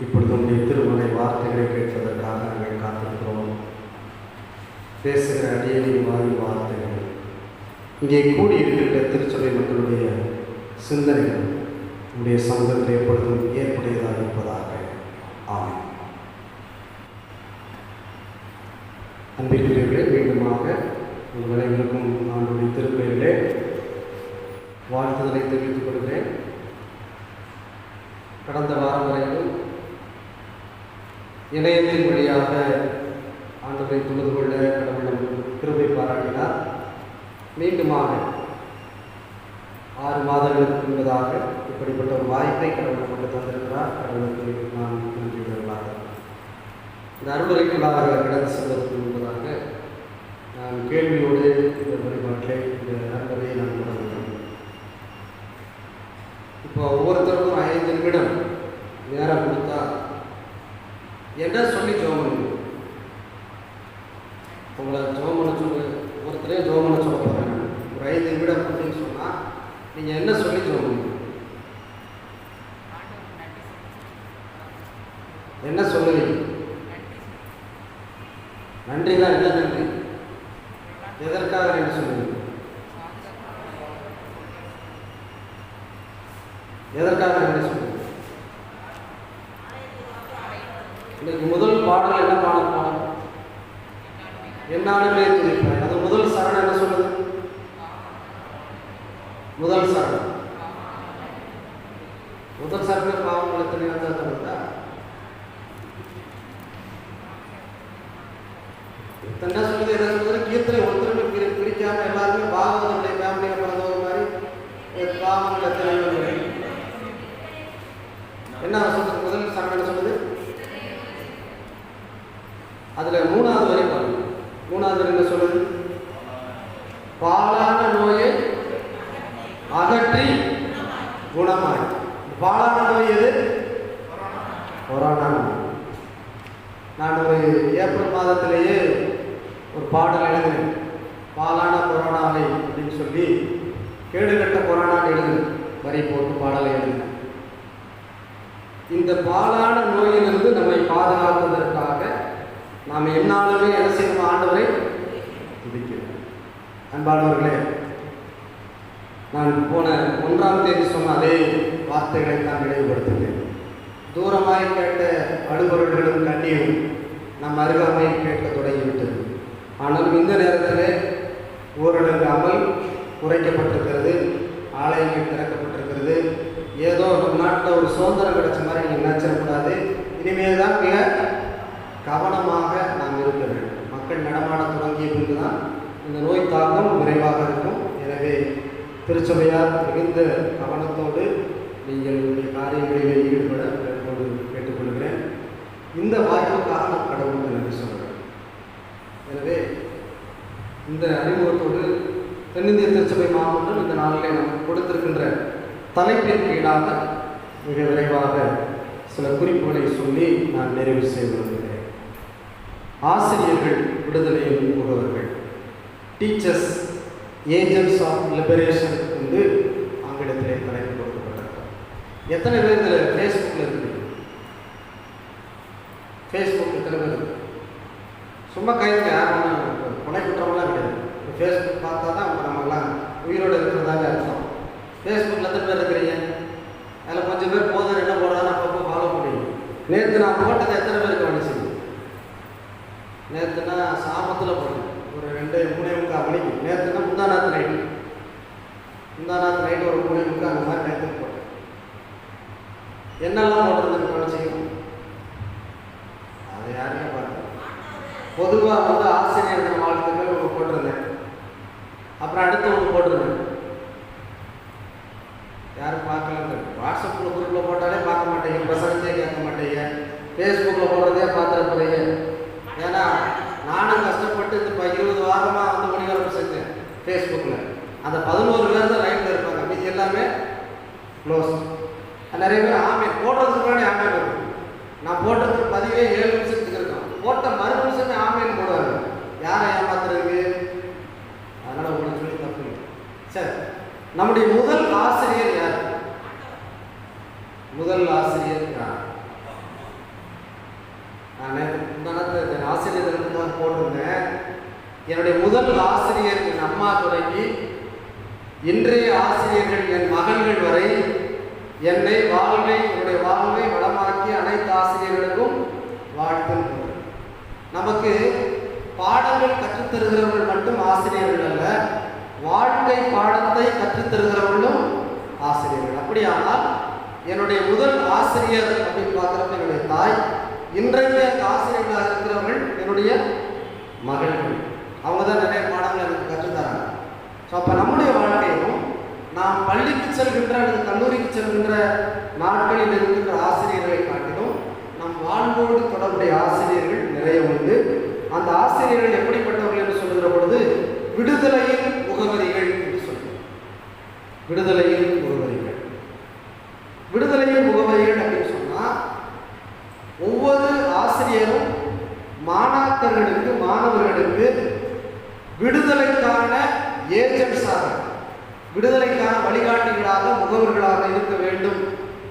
Speaker 1: இப்பொழுது உடைய திருமலை வார்த்தைகளை கேட்பதற்காக நாங்கள் காத்திருக்கிறோம். பேசுகிற அடியேனின் வாரி வார்த்தைகள் இங்கே கூடியிருக்கின்ற திருச்சபை மக்களுடைய சிந்தனைகள் உடைய சமூகத்தில் எப்பொழுதும் ஏற்புடையதாக இருப்பதாக. ஆமென். அன்பிற்குரியவர்களே, மீண்டுமாக உங்கள் அனைவருக்கும் ஆண்டுடைய திருப்பெயரிலே வாழ்த்துதலை தெரிவித்துக் கொள்கிறேன். கடந்த வாரம் வரைக்கும் இணையத்தின் வழியாக ஆண்டவரை தொழுது கொள்ள கடவுள் நமக்கு கிருபை பாராட்டினார். மீண்டுமாக 6 மாதங்களுக்கு முன்பதாக இப்படிப்பட்ட ஒரு வாய்ப்பை கடவுள் நமக்கு தந்திருக்கிறார். கடவுளுக்கு நான் நன்றியுள்ளவர்களாக இந்த அறுவடைகளாக கடந்து செல்வதற்கு முன்பதாக நான் கேள்வியோடு இந்த வழிபாட்டிலே இந்த அறுவடையை நான் தொடங்குகிறேன். இப்போ ஒவ்வொருத்தருக்கும் 5 நிமிடம் நேரம் கொடுத்தா என்ன சொல்லி ஜெபம் பண்ணுங்க. உங்களை ஜெபம் பண்ண சொல்லு, ஒருத்தரே ஜெபம் பண்ண சொல்ல போகிறேன். ஒரு 5 நிமிடம் அப்படின்னு சொன்னால் நீங்கள் என்ன சொல்லி ஜெபம் பண்ணுங்க? என்ன சொல்லுவீங்க? நன்றி தான். என்ன நன்றி? எதற்காக நன்றி சொல்லுவீங்க? எதற்காக நன்றி சொல்லுவீங்க? இன்னைக்கு முதல் பாடல் என்ன பாடல்? என்னாலுமே துதிப்பேன். அது முதல் சரணம் என்ன சொல்லுது? முதல் சரணம். முதல் சரணம் பாவங்களை தெரியாதா? என்ன சொல்லுது? என்ன சொல்லுது? கீர்த்தனை ஒருத்தருமே பிரிக்காம எல்லாருமே பாகவதனுடைய ஃபேமிலியை பிறந்தவங்க மாதிரி பாவங்களை தெரியாத என்ன சொல்றது? முதல் சரணம் என்ன சொல்லுது? அதுல 3வது வரை பாருங்க. 3வது வரை என்ன சொல்லுது? பாலான நோயை அகற்றி குணமாய். பாலான நோய் எது? கொரோனா நோய். நான் ஒரு ஏப்ரல் மாதத்திலேயே ஒரு பாடல் எழுதினேன். பாலான கொரோனாவை அப்படின்னு சொல்லி கேடுகட்ட கொரோனான்னு எழுதினேன். வரி போட்டு பாடலை எழுதினேன். இந்த பாலான நோயிலிருந்து நம்மை பாதுகாப்பதற்காக நாம் என்னாலுமே என்ன செய்யணும்? ஆண்டவரை துதிக்கிறோம். அன்பானவர்களே, நான் போன 1ஆம் தேதி சொன்ன அதே வார்த்தைகளை தான் நினைவுபடுத்துகிறேன். தூரமாய் கேட்ட அழுகுரல்களும் கண்ணீரும் நம் அருகாமையில் கேட்க தொடங்கிவிட்டது. ஆனால் இந்த நேரத்தில் ஊரடங்கு அமல் குறைக்கப்பட்டிருக்கிறது. ஆலயங்கள் திறக்கப்பட்டிருக்கிறது. ஏதோ நம் நாட்டில் ஒரு சுதந்திரம் கிடைச்ச மாதிரி நீங்கள் நினைச்சிடக்கூடாது. இனிமேல் தான் மிக கவனமாக நாம் இருக்க வேண்டும். மக்கள் நடமாட தொடங்கிய பின்பு தான் இந்த நோய் தாக்கம் விரைவாக இருக்கும். எனவே திருச்சபையார் மிகுந்த கவனத்தோடு நீங்கள் உங்களுடைய காரியங்களிலே ஈடுபட கேட்டுக்கொள்கிறேன். இந்த வாய்ப்புக்காக நான் கடவுளுக்கு நன்றி சொல்கிறேன். எனவே இந்த அறிமுகத்தோடு தென்னிந்திய திருச்சபை மாவட்டம் இந்த நாளிலே நமக்கு கொடுத்திருக்கின்ற தலைப்பிற்கு ஈடாக மிக விரைவாக சில குறிப்புகளை சொல்லி நான் நிறைவு செய்து வருகிறேன். ஆசிரியர்கள் விடுதலையின் முகவர்கள், டீச்சர்ஸ் ஏஜென்ட்ஸ் ஆஃப் லிபரேஷன் என்று ஆங்கிலத்திலே தலைப்பு கொடுக்கப்பட்டிருக்கிறார். எத்தனை பேர் இதில் ஃபேஸ்புக்கில் இருக்குது? ஃபேஸ்புக் எத்தனை பேர் இருக்குது? சும்மா கையில் யாரும் கொலை குற்றமெல்லாம் கிடையாது. ஃபேஸ்புக் பார்த்தா தான் நம்மளாம் உயிரோடு இருக்கிறதாக அர்த்தம். ஃபேஸ்புக்கில் எத்தனை பேர் இருக்கிறீங்க? அதில் கொஞ்சம் பேர் போதும் என்ன போடுறாங்க அப்பப்போ ஃபாலோ பண்ணுவீங்க. நேற்று நான் போட்டதை எத்தனை பேர் கவனிச்சிங்க? நேற்றுனா சாமத்தில் போட்டேன் ஒரு 2-3:45 மணிக்கு. நேற்றுனா முந்தாநாத்து நைட்டு ஒரு 3:45 அந்த மாதிரி நேரத்துக்கு போட்டேன். என்னெல்லாம் போடுறதுன்னு கவனிச்சிக்கணும். அதை யாரையும் பார்த்தேன். பொதுவாக ஆசிரியர் தின வாழ்த்துக்கள் ஒன்று போட்டிருந்தேன். அப்புறம் அடுத்து ஒன்று போட்டிருந்தேன். யாரும் பார்க்கலன்னு வாட்ஸ்அப்பில் குரூப்பில் போட்டாலே பார்க்க மாட்டேங்க, பிரசனத்தையே கேட்க மாட்டேங்க, ஃபேஸ்புக்கில் போடுறதே பார்த்துட போகிறீங்க. ஏன்னா நானும் கஷ்டப்பட்டு இந்த 20 வாரமாக ஒளிபரப்பு செஞ்சேன் ஃபேஸ்புக்கில். அந்த 11 பேர் தான் லைனில் இருப்பாங்க. மீதி எல்லாமே க்ளோஸ். நிறைய பேர் ஆமேன் போடுறதுக்கு முன்னாடி ஆமேன் இருக்கும். நான் போட்டதுக்கு பதிவே 7 நிமிஷத்துக்கு இருக்கும். போட்ட மறு நிமிஷமே ஆமேன் போடுவாங்க. யாரை ஏமாத்துறதுக்கு? அதனால் உங்களுக்கு சொல்லி தப்பு. சரி, நம்முடைய முதல் ஆசிரியர் யார்? முதல் ஆசிரியர் யார்? நான் முந்தானத்து ஆசிரியர்களுக்கு தான் போட்டிருந்தேன். என்னுடைய முதல் ஆசிரியர் என் அம்மா தொடங்கி இன்றைய ஆசிரியர்கள் என் மகன்கள் வரை என்னுடைய வாழ்வை வளமாக்கி அனைத்து ஆசிரியர்களுக்கும் வாழ்த்து. நமக்கு பாடங்கள் கற்றுத்தருகிறவர்கள் மட்டும் ஆசிரியர்கள் அல்ல, வாழ்க்கை பாடத்தை கற்றுத்தருகிறவர்களும் ஆசிரியர்கள். அப்படியானால் என்னுடைய முதல் ஆசிரியர் அப்படின்னு பார்க்குறப்ப என்னுடைய தாய், இன்றைய ஆசிரியர்களாக இருக்கிறவர்கள் என்னுடைய மகள்கள். அவங்க தான் நிறைய பாடங்கள் எனக்கு கற்றுத்தராங்க. ஸோ அப்போ நம்முடைய வாழ்க்கையிலும் நாம் பள்ளிக்கு செல்கின்ற அல்லது கல்லூரிக்கு செல்கின்ற நாட்களில் இருக்கின்ற ஆசிரியர்களை காட்டிலும் நம் வாழ்வோடு தொடர்புடைய ஆசிரியர்கள் நிறைய உண்டு. அந்த ஆசிரியர்கள் எப்படிப்பட்டவர்கள் என்று சொல்லுகிற பொழுது விடுதலையின் முகவரிகள் என்று சொல்லுவோம். விடுதலையின் முகவரிகள் அப்படின்னு சொன்னால் ஒவ்வொரு ஆசிரியரும் மாணவர்களுக்கு விடுதலைக்கான ஏஜென்ட்ஸாக, விடுதலைக்கான வழிகாட்டிகளாக, முகவர்களாக இருக்க வேண்டும்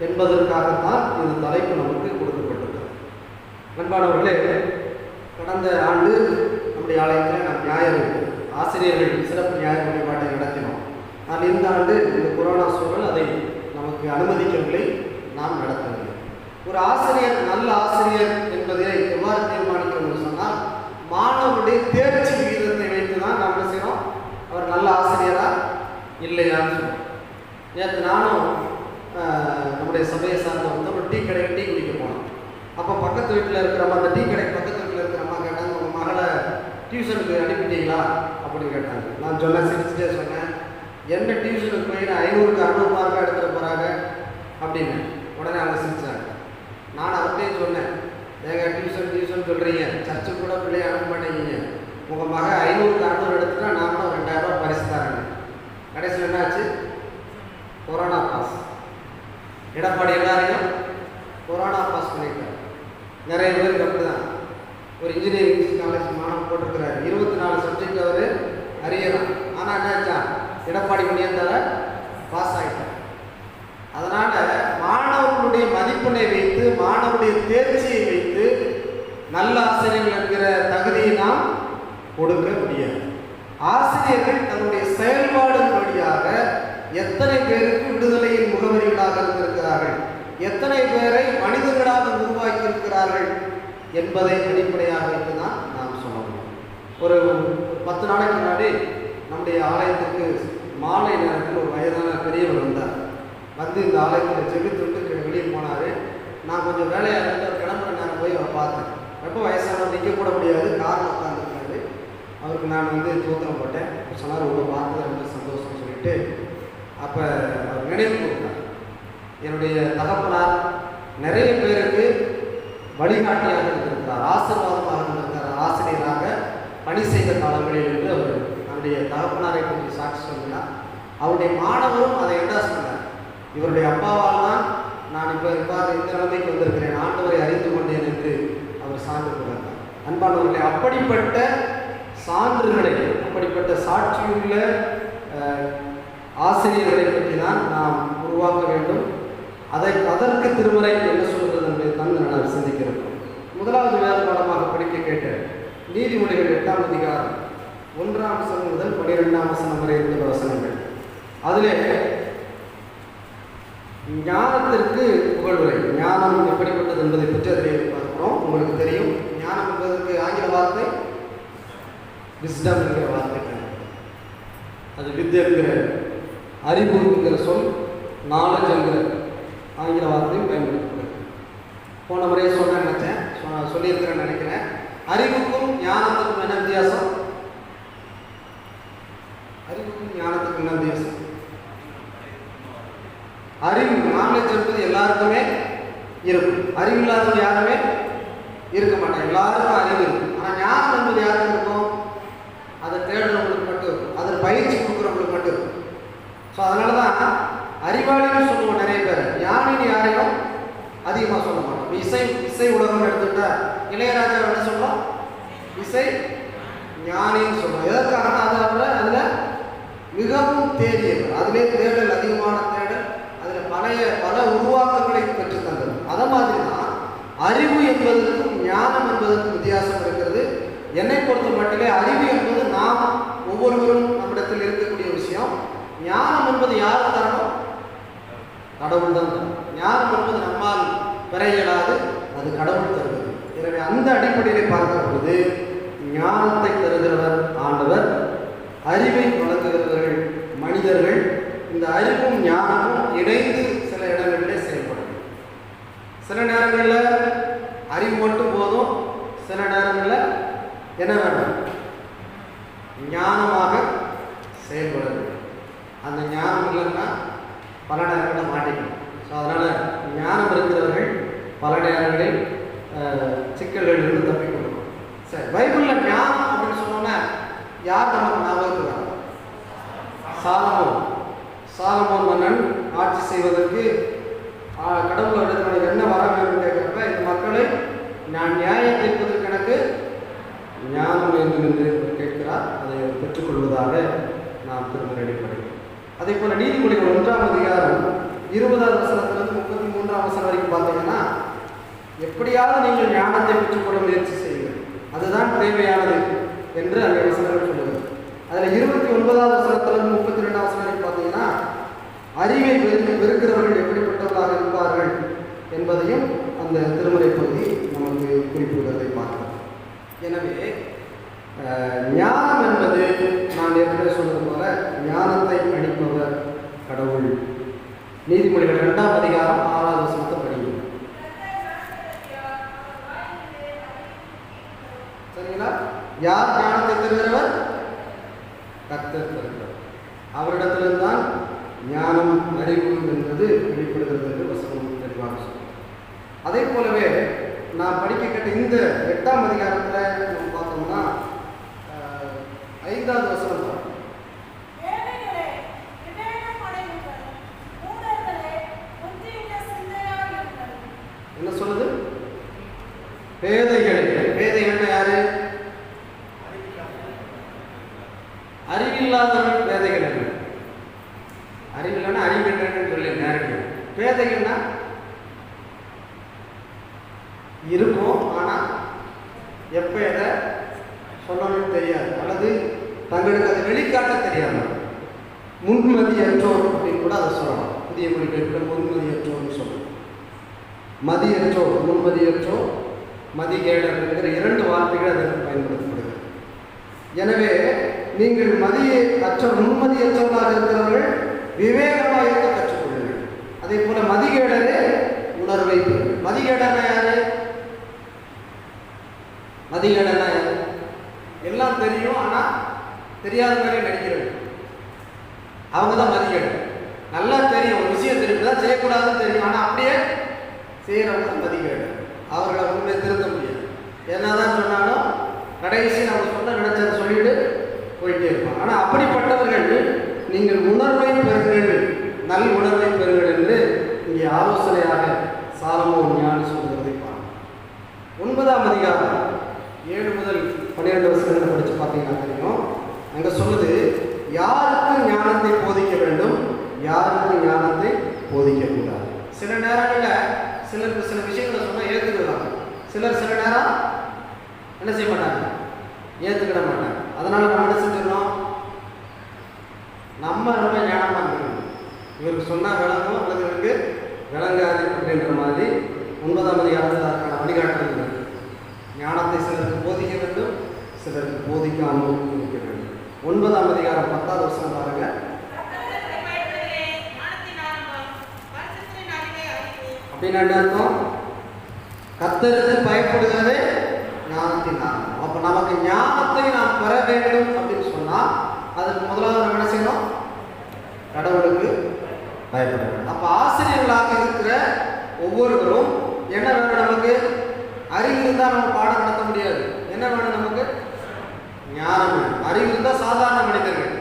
Speaker 1: என்பதற்காகத்தான் இந்த தலைப்பு நமக்கு கொடுக்கப்பட்டது. அன்பானவர்களே, கடந்த ஆண்டு நம்முடைய ஆலயத்தில் நாம் ஞாயிறு ஆசிரியர்கள் சிறப்பு ஞாயிறு வழிபாட்டை நடத்தினோம். ஆனால் இந்த ஆண்டு இந்த கொரோனா சூழல் அதை நமக்கு அனுமதிக்கவில்லை, நாம் நடத்தவில்லை. ஒரு ஆசிரியர் நல்ல ஆசிரியர் என்பதை எவ்வாறு தீர்மானிக்கணும்னு சொன்னால் மாணவருடைய தேர்ச்சி விகிதத்தை வைத்து தான் நாம் என்ன செய்யறோம், அவர் நல்ல ஆசிரியரா இல்லையான்னு சொல்லுவோம். நேற்று நானும் நம்முடைய சபையை சார்ந்த ஒரு டீ குடிக்க போனோம். அப்போ பக்கத்து வீட்டில் இருக்கிறம்மா, அந்த டீ கடைக்கு பக்கத்து வீட்டில் இருக்கிறம்மா கேட்டாங்க, உங்கள் மகளை டியூஷனுக்கு அனுப்பிட்டீங்களா அப்படின்னு கேட்டாங்க. நான் சொன்னேன், சிரிச்சுட்டே சொன்னேன், என்ன டியூஷனுக்கு போய் 500க்கு 600 மார்க்காக எடுத்துகிட்டு போகிறாங்க அப்படின்னு. உடனே அவங்க சிரிச்சாங்க. நான் அவர்கிட்டே சொன்னேன், ஏங்க டியூஷன் சொல்கிறீங்க, சர்ச்சுக்கு கூட பிள்ளையை அனுப்ப மாட்டேங்க, உங்கள் மக 500க்கு 600 எடுத்துட்டா நான் கூட 2000 ரூபா பரிசு தரேங்க. கடைசியில் என்னாச்சு? Corona pass. எடப்பாடி எல்லாரையும் கொரோனா பாஸ் பண்ணிட்டார். நிறைய பேருக்கு அப்படி தான். ஒரு இன்ஜினியரிங் காலேஜ் மாணவன் போட்டிருக்கிறார், 24 சப்ஜெக்ட் அவர் அரியறான். ஆனால் என்னாச்சா, எடப்பாடி பண்ணியிருந்தால பாஸ் ஆகிட்டார். அதனால் மாணவர்களுடைய மதிப்பெண்ணை வைத்து, மாணவருடைய தேர்ச்சியை வைத்து நல்ல ஆசிரியர்கள் என்கிற தகுதியை நாம் கொடுக்க முடியாது. ஆசிரியர்கள் தன்னுடைய செயல்பாடுகள் வழியாக எத்தனை பேருக்கு விடுதலையின் முகவரிகளாக இருந்திருக்கிறார்கள், எத்தனை பேரை மனிதர்களாக உருவாக்கி இருக்கிறார்கள் என்பதை அடிப்படையாக வைத்து தான் நாம் சொல்ல முடியும். ஒரு 10 நாளைக்கு முன்னாடி நம்முடைய ஆலயத்துக்கு மாலை நேரத்தில் ஒரு வயதான பெரியவர் வந்தார். வந்து இந்த ஆலயத்தில் ஜெபித்துட்டு வெளியே போனார். நான் கொஞ்சம் வேலையாக இருந்து அவர் கிளம்புற நேரம் போய் அவரை பார்த்தேன். ரொம்ப வயசானவர், நிற்க கூட முடியாது, காரில் உட்காந்துருக்காரு. அவருக்கு நான் தூத்திரம் போட்டேன். சொன்னார், உங்களை பார்த்தது ரொம்ப சந்தோஷம்னு சொல்லிட்டு. அப்போ அவர் நினைவு கொடுத்தார், என்னுடைய தகப்பனார் நிறைய பேருக்கு வழிகாட்டியாக இருந்திருக்கிறார், ஆசீர்வாதமாக இருந்திருக்கிறார், ஆசிரியராக பணி செய்த காலங்களில் என்று அவர் அவருடைய தகப்பனாரை பற்றி சாட்சி சொன்னார். அவருடைய மாணவரும் அதை என்ன சொன்னார், இவருடைய அப்பாவால் தான் நான் இப்போ இந்த நிலைமைக்கு வந்திருக்கிறேன், ஆண்டவரை அறிந்து கொண்டேன் என்று அவர் சான்று கொண்டார். அன்பானவர்களை, அப்படிப்பட்ட சான்றுகளை, அப்படிப்பட்ட சாட்சியுள்ள ஆசிரியர்களை பற்றி தான் நாம் உருவாக்க வேண்டும். அதற்கு திருமறை என்ன சொல்கிறது என்பதை தான் நான் சிந்திக்கிறோம். முதலாவது வேத பாடமாக படிக்க கேட்ட நீதிமொழிகள் 8ஆம் அதிகாரம் 1ஆம் வசனம் முதல் 12ஆம் வசனம் வரை இருக்கிற வசனங்கள். அதிலே ஞானத்திற்கு புகழ்வுரை, ஞானம் எப்படிப்பட்டது என்பதை பற்றி அதில் பார்க்கிறோம். உங்களுக்கு தெரியும், ஞானம் என்பதற்கு ஆங்கில வார்த்தை விஸ்டம் என்கிற வார்த்தை. அது வித்யா என்கிற அறிவு என்கிற சொல், நாலேஜ் என்கிற ஆங்கில வார்த்தையும் பயன்படுத்தப்படுது. போன முறையே சொன்ன நினைச்சேன், சொல்லியிருக்கிறேன்னு நினைக்கிறேன். அறிவுக்கும் ஞானத்துக்கும் என்ன வித்தியாசம்? அறிவுக்கும் ஞானத்துக்கும் என்ன வித்தியாசம்? அறிவு, நாலேஜ் என்பது எல்லாருக்குமே இருக்கும். அறிவு இல்லாதவங்க யாருமே இருக்க மாட்டாங்க, எல்லாருக்கும் அறிவு இருக்கும். ஆனால் ஞானம் என்பது யாருக்கு இருக்கும்? அதை தேடுறவங்களுக்கு மட்டும் இருக்கும், அதில் பயிற்சி கொடுக்குறவங்களுக்கு மட்டும் இருக்கும். ஸோ அதனால தான் அறிவாளின்னு சொல்லுவோம் நிறைய பேர், ஞானின்னு யாரையும் அதிகமாக சொல்ல மாட்டோம். இசை உலகம் எடுத்துக்கிட்டா இளையராஜா என்ன சொல்லுவோம்? இசை ஞானின்னு சொல்லுவோம். எதற்காக? அதில் மிகவும் தேடியவர், அதிலே தேடல், அதிகமான தேடல், அதில் பல உருவாக்கங்களை பெற்று தந்தது. அதை மாதிரி தான் அறிவு என்பதற்கும் ஞானம் என்பதற்கு வித்தியாசம் இருக்கிறது. என்னை பொறுத்த மட்டிலே அறிவு என்பது நாம் ஒவ்வொருவரும் நம்மிடத்தில் இருக்கக்கூடிய விஷயம். ஞானம் என்பது யார் தரணும்? கடவுள் தான் தரும். ஞானம் என்பது நம்மால் பெற இயலாது, அது கடவுள் தருவது. எனவே அந்த அடிப்படையிலே பார்க்கிற பொழுது ஞானத்தை தருகிறவர் ஆண்டவர், அறிவை வழங்குகிறவர்கள் மனிதர்கள். இந்த அறிவும் ஞானமும் இணைந்து சில இடங்களிலே செயல்படும். சில நேரங்களில் அறிவு மட்டும் போதும், சில நேரங்களில் என்ன வேணும்? ஞானமாக செயல்பட வேண்டும். அந்த ஞானம் இல்லைன்னா பல நேரங்களில் மாட்டிக்கணும். ஸோ அதனால் ஞானம் இருக்கிறவர்கள் பல நேரங்களில் சிக்கல்களிலிருந்து தப்பிக்கொள்ளணும். சரி, பைபிளில் ஞானம் அப்படின்னு சொன்னோன்னா யார் நமக்கு ஞாபகத்துக்கு வரும்? சாலமோன் மன்னன் ஆட்சி செய்வதற்கு கடவுளிடத்தில் என்ன வர வேண்டும் கேட்குறப்ப, இந்த மக்களை நான் நியாயம் தீர்ப்பதற்கு எனக்கு ஞானம் வேண்டும் என்று கேட்கிறார். அதை பெற்றுக்கொள்வதாக நாம் திரும்ப அடிப்படையில். அதே போல் நீதிமொழிகள் 1ஆம் அதிகாரம் 20ஆவது வசனத்திலிருந்து 33ஆம் வசனம் வரைக்கும் பார்த்தீங்கன்னா, எப்படியாவது நீங்கள் ஞானத்தை பெற்றுக்கொள்ள முயற்சி செய்யுங்கள், அதுதான் தேவையானது என்று அந்த வசனங்கள் சொல்லுகிறது. அதில் 29ஆவது வசனத்திலிருந்து 32ஆம் வசனம் வரைக்கும் பார்த்தீங்கன்னா, அறிவை வெறுக்கிறவர்கள் எப்படிப்பட்டவர்களாக இருப்பார்கள் என்பதையும் அந்த திருமறை பகுதி நமக்கு குறிப்பிடுவதை பார்க்கலாம். எனவே ஞானம் என்பது நான் ஏற்கனவே சொன்னது போல ஞானத்தை அளிப்பவர் கடவுள். நீதிமொழிகள் 2ஆம் அதிகாரம் 6ஆவது வசனத்தை படிக்கும். சரிங்களா? யார் ஞானத்தை தருகிறவர்? கர்த்தர் தருகிறவர். அவரிடத்தில்தான் ஞானம் அறிவு என்பது வெளிப்படுகிறது என்று வசனம் தெளிவாக சொல்லும். அதே போலவே நான் படிக்க கேட்ட இந்த 8ஆம் அதிகாரத்தில் நம்ம பார்த்தோம்னா 5ஆவது வசனம் தான். என்ன சொல்லுது? பேதைகள் யாரு? அறிவில்லாதவர்கள் பேதைகள். அறிவில்லைன்னா அறிவில்லைன்னு சொல்லி நேரடி. பேதைகள்னா இருக்கும், ஆனால் எப்போ எதை சொல்லணும்னு தெரியாது, அல்லது தங்களுக்கு அதை வெளிக்காட்ட தெரியாது. முன்மதியற்றோர் அப்படின்னு கூட அதை சொல்லலாம். புதிய மொழிபெயர்ப்பில் முன்மதியற்றோர்னு சொல்லலாம். மதியற்றோர், முன்மதியற்றோர், மதிகேடர் என்கிற 2 வார்த்தைகள் அதற்கு பயன்படுத்தப்படுகிறது. எனவே நீங்கள் முன்மதியற்றவர்களாக இருக்கிறவர்கள் விவேகமாக இருக்க கற்றுக்கொள்ளுங்கள். அதே போல மதிகேடரே உணர்வை பெறுங்கள். மதிகேடனா யாரு? எல்லாம் தெரியும், ஆனால் தெரியாத மாதிரி நடிக்கிறது, அவங்க தான் மதிகேடர். நல்லா தெரியும், ஒரு விஷயம் தெரியும், தான் செய்யக்கூடாதுன்னு தெரியும், ஆனால் அப்படியே செய்கிறவங்க தான் மதிகேடர். அவர்களை உண்மையை திருத்த முடியாது. என்னதான் சொன்னாலும் கடைசி நம்ம சொன்ன நினைச்சதை சொல்லிட்டு போயிட்டே இருப்பாங்க. ஆனால் அப்படிப்பட்டவர்கள் நீங்கள் உணர்வை பெறுங்கள், நல் உணர்வை பெறுங்கள் என்று இங்கே ஆலோசனையாக சாலமோன் ஞானி சொல்கிறதை பார்க்கணும். 9ஆம் அதிகாரம் 7 முதல் 12 வசனங்களை படித்து பார்த்தீங்கன்னா தெரியும். அங்கே சொல்லுது, யாருக்கு ஞானத்தை போதிக்க வேண்டும், யாருக்கு ஞானத்தை போதிக்கக்கூடாது. சில நேரங்களில் சிலருக்கு சில விஷயங்களை சொன்னால் ஏற்றுக்கிறாங்க, சிலர் சில நேரம் என்ன செய்ய மாட்டாங்க, ஏற்றுக்கிட மாட்டாங்க. அதனால் நம்ம என்ன செஞ்சிடணும்? நம்ம ரொம்ப ஞானமாக இருக்கணும். இவருக்கு சொன்னால் விளங்கும் அல்லது இவருக்கு விளங்காது அப்படின்ற மாதிரி 9ஆம் அதிகாரத்தில் அதற்கான வழிகாட்டுதல் இருக்கு. ஞானத்தை சிலருக்கு போதிக்க வேண்டும், சிலருக்கு போதிக்காமல் இருக்க வேண்டும். 9ஆம் அதிகாரம் 10ஆவது வசனம் பாருங்க. அப்படின்னு என்ன அர்த்தம்? கர்த்தருக்கு பயப்படுகிறதே ஞானத்தின் ஆரம்பம். அப்போ நமக்கு ஞானத்தை நாம் பெற வேண்டும் அப்படின்னு சொன்னால் அதுக்கு முதலாவது நம்ம என்ன செய்யணும்? கடவுளுக்கு பயப்பட வேண்டும். அப்போ ஆசிரியர்களாக இருக்கிற ஒவ்வொருவரும் என்ன வேணும்? நமக்கு அறிவு இருந்தால் நம்ம பாடம் நடத்த முடியாது. என்ன வேணும்? நமக்கு ஞானம் வேணும். அறிவு இருந்தால் சாதாரண மனிதர்கள்,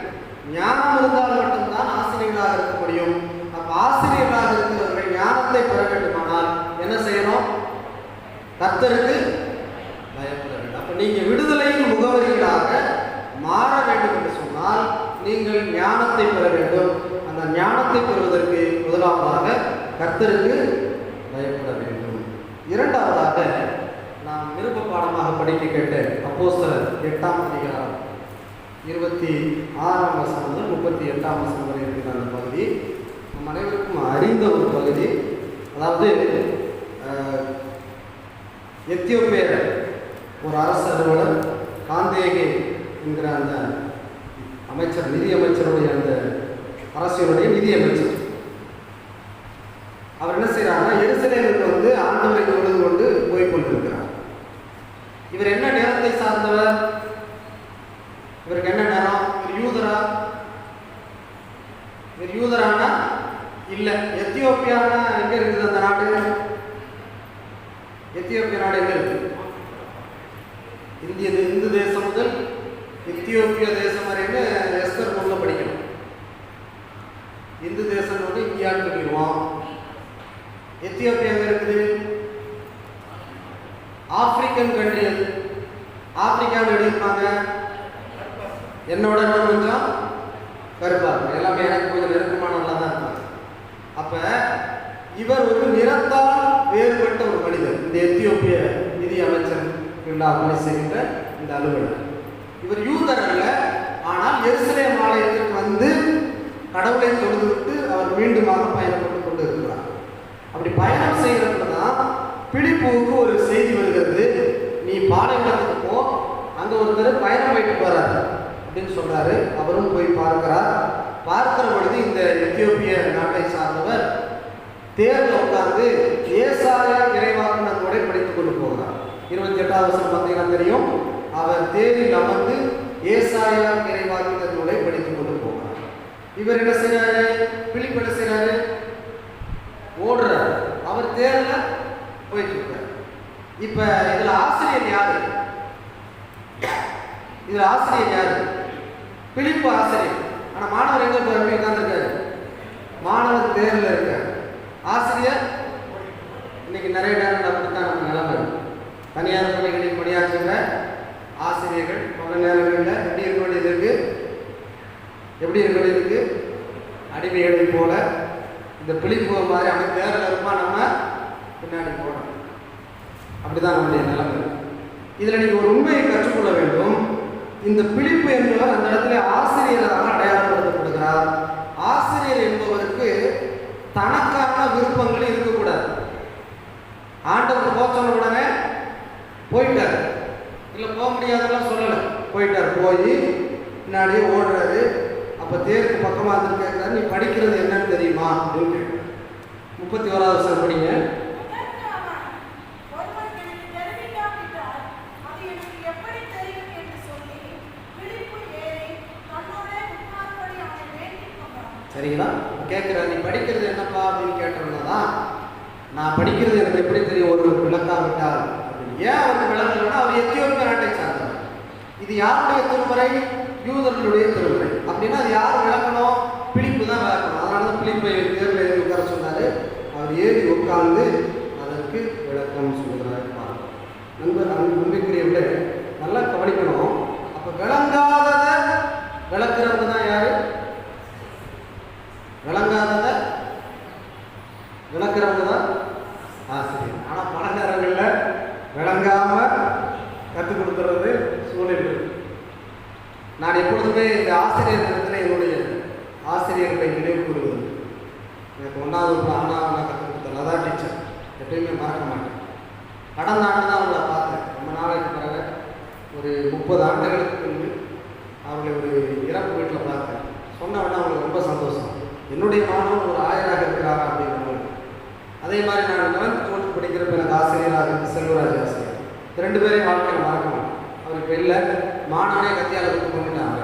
Speaker 1: ஞானம் இருந்தால் மட்டும்தான் ஆசிரியர்களாக இருக்க முடியும். அப்போ ஆசிரியர்களாக இருக்கிறவர்கள் ஞானத்தை பெற வேண்டுமானால் என்ன செய்யணும்? கர்த்தருக்கு பயப்பட வேண்டும். அப்போ நீங்கள் விடுதலையின் முகவரிகளாக மாற வேண்டும் என்று சொன்னால் நீங்கள் ஞானத்தை பெற வேண்டும். அந்த ஞானத்தை பெறுவதற்கு முதலாவதாக கர்த்தருக்கு பயப்பட வேண்டும். இரண்டாவதாக நாம் 2ஆம் அதிகாரம் 26ஆம் வசனம் முதல் 38ஆம் வசனம் வரை இருக்கிற அந்த பகுதி நம் அனைவருக்கும் அறிந்த ஒரு பகுதி. அதாவது எத்தியோப்பிய ஒரு அரசு அலுவலர் காந்தேகே என்கிற அந்த அமைச்சர், நிதி அமைச்சருடைய அந்த அரசியலுடைய நிதி அமைச்சர், அவர் என்ன செய்யறாருன்னா எருசலேமுக்கு வந்து ஆண்டவரை தொழுது கொண்டு போய் கொண்டிருக்கிறார். இவர் என்ன நிறத்தை சார்ந்தவர்? இவருக்கு என்ன நிறம்? இவர் யூதரா? இவர் யூதரானா இல்ல. எத்தியோப்பியானா எங்க இருக்குது அந்த நாடு? எத்தியோப்பிய நாடு எங்க இருக்கு? இந்து தேசம் முதல் எத்தியோப்பிய தேசம் வரைன்னு எஸ்தர் நூல்ல படிக்கணும். இந்து தேசம் வந்து இந்தியான்னு சொல்லிடுவோம். எத்தியோப்பியா எங்க இருக்குது? African country. அது ஆப்பிரிக்காவில் எடுப்பாங்க. என்னோட இன்னும் கொஞ்சம் கருப்பா இருக்கும். எல்லாமே எனக்கு கொஞ்சம் நெருக்கமானவங்களா தான் இருப்பாங்க. அப்ப இவர் ஒரு நிறத்தால் வேறுபட்ட ஒரு மனிதர். இந்த எத்தியோப்பிய நிதி அமைச்சர் பணி செய்கின்ற இந்த அலுவலர் இவர் யூதர் அல்ல. ஆனால் எருசலேம் ஆலயத்திற்கு வந்து கடவுளை தொழுதுவிட்டு அவர் மீண்டுமாக பயணப்பட்டு கொண்டு இருக்கிறார். அப்படி பயணம் செய்கிறப்ப தான் பிலிப்புவுக்கு ஒரு செய்தி வருகிறது. நீ பாலைவனத்துக்கு போ, அங்க ஒருத்தர் பயணம் போயிட்டு போறாரு அப்படின்னு சொல்றாரு. அவரும் போய் பார்க்கிறார். பார்க்கிற பொழுது இந்த எத்தியோப்பிய நாட்டை சார்ந்தவர் தேர்ல உட்கார்ந்து ஏசாயா இறைவாக்குனரோட படித்துக் கொண்டு போகிறார். 28ஆவது வசனம் பார்த்தீங்கன்னா தெரியும். அவர் தேரில் அமர்ந்து ஏசாயா இறைவாக்குனரோட படித்துக் கொண்டு போகிறார். இவர் என்ன செய்யறாரு? பிலிப்பு என்ன செய்யறாரு? ஓடுறார். அவர் தேர்ல போயிட்டு இருக்கார். இப்ப இதுல ஆசிரியர் யாரு? இதுல ஆசிரியர் யாரு? பிலிப்பு ஆசிரியர். ஆனா மாணவர் எங்க போய் உட்கார்ந்துருக்காரு? மாணவர் தேர்ல இருக்கார். ஆசிரியர் இன்னைக்கு நிறைய நேரம் அப்படித்தான் நம்ம நிலைமை. தனியார் பள்ளிகளில் பணியாற்றுகிற ஆசிரியர்கள் பல நேரங்களில் எப்படி இருக்க வேண்டியது இருக்கு? எப்படி இருக்க வேண்டியது இருக்கு? அடிமைகளை போல இந்த பிலிப்பு மாதிரி அவன் தேர்ல இருப்பான், நம்ம பின்னாடி போனோம். அப்படிதான் நம்முடைய நிலைமை. இதுல நீங்க ஒரு உண்மையை கற்றுக்கொள்ள வேண்டும். இந்த பிலிப்பு என்பவர் அந்த இடத்துல ஆசிரியராக அடையாளப்படுத்தப்படுகிறார். ஆசிரியர் என்பவருக்கு தனக்கான விருப்பங்கள் இருக்கக்கூடாது. ஆண்டவர் போச்சன உடனே போயிட்டார். இல்லை போக முடியாதெல்லாம் சொல்லலை, போயிட்டார். போய் பின்னாடியே ஓடுறாரு. அப்போ தேருக்கு பக்கமாக இருந்து கேட்குறாரு, நீ படிக்கிறது என்னன்னு தெரியுமா அப்படின்னு கேட்குறாரு. 31வது வருஷம் படிங்க. சரிங்களா? கேட்குறாரு, நீ படிக்கிறது என்னப்பா அப்படின்னு கேட்டோம்னா, நான் படிக்கிறது எனக்கு எப்படி தெரியும் ஒரு விளக்காவிட்டால் அப்படின்னு. ஏன் அவருக்கு விளங்கலைன்னா அவர் எத்தியோப்பிய நாட்டை சார்ந்தவர். இது யாருடைய திருமுறை? யூதர்களுடைய திருமுறை. அப்படின்னா அது யார் விளக்கணும்? பிலிப்பு தான் விளக்கணும். அதனால தான் பிலிப்பை தேர்வில் ஏறி உட்கார சொன்னார். அவர் ஏறி உட்கார்ந்து அதற்கு விளக்கம் சொல்கிறார். நண்பர் நம்பிக்கையுடைய நல்லா கவனிக்கணும். அப்போ விளங்காததை விளக்குறவங்க தான் யாரு? விளங்காததை விளக்குறவங்க தான் ஆசிரியர். ஆனால் பல நேரங்களில் விளங்காம கற்றுக் கொடுத்துறது சூழ்நிலை. நான் எப்பொழுதுமே இந்த ஆசிரியர் தினத்தில் என்னுடைய ஆசிரியர்களை நினைவு கூறுவது, எனக்கு 1வது அண்ணாவை கற்றுக் கொடுத்த லதா டீச்சர் எப்பயுமே மறக்க மாட்டேன். கடந்த ஆண்டு தான் அவங்கள பார்த்தேன். ரொம்ப நாளைக்கு பிறகு ஒரு 30 ஆண்டுகளுக்கு முன்பு அவங்களை ஒரு இறப்பு வீட்டில் பார்த்தேன். சொன்ன உடனே அவங்களுக்கு ரொம்ப சந்தோஷம். என்னுடைய மாணவன் ஒரு ஆயராக இருக்கிறாரா அப்படிங்கிற. அதே மாதிரி நான் 11th 12th படிக்கிறப்ப எனக்கு ஆசிரியராக இருந்து செல்வராஜ் ஆசிரியர். 2 பேரையும் வாழ்க்கையில் மறக்க மாட்டேன். அவர் இப்போ இல்லை, மாணவனே கத்தியால் விட்டு கொண்டுட்டாங்க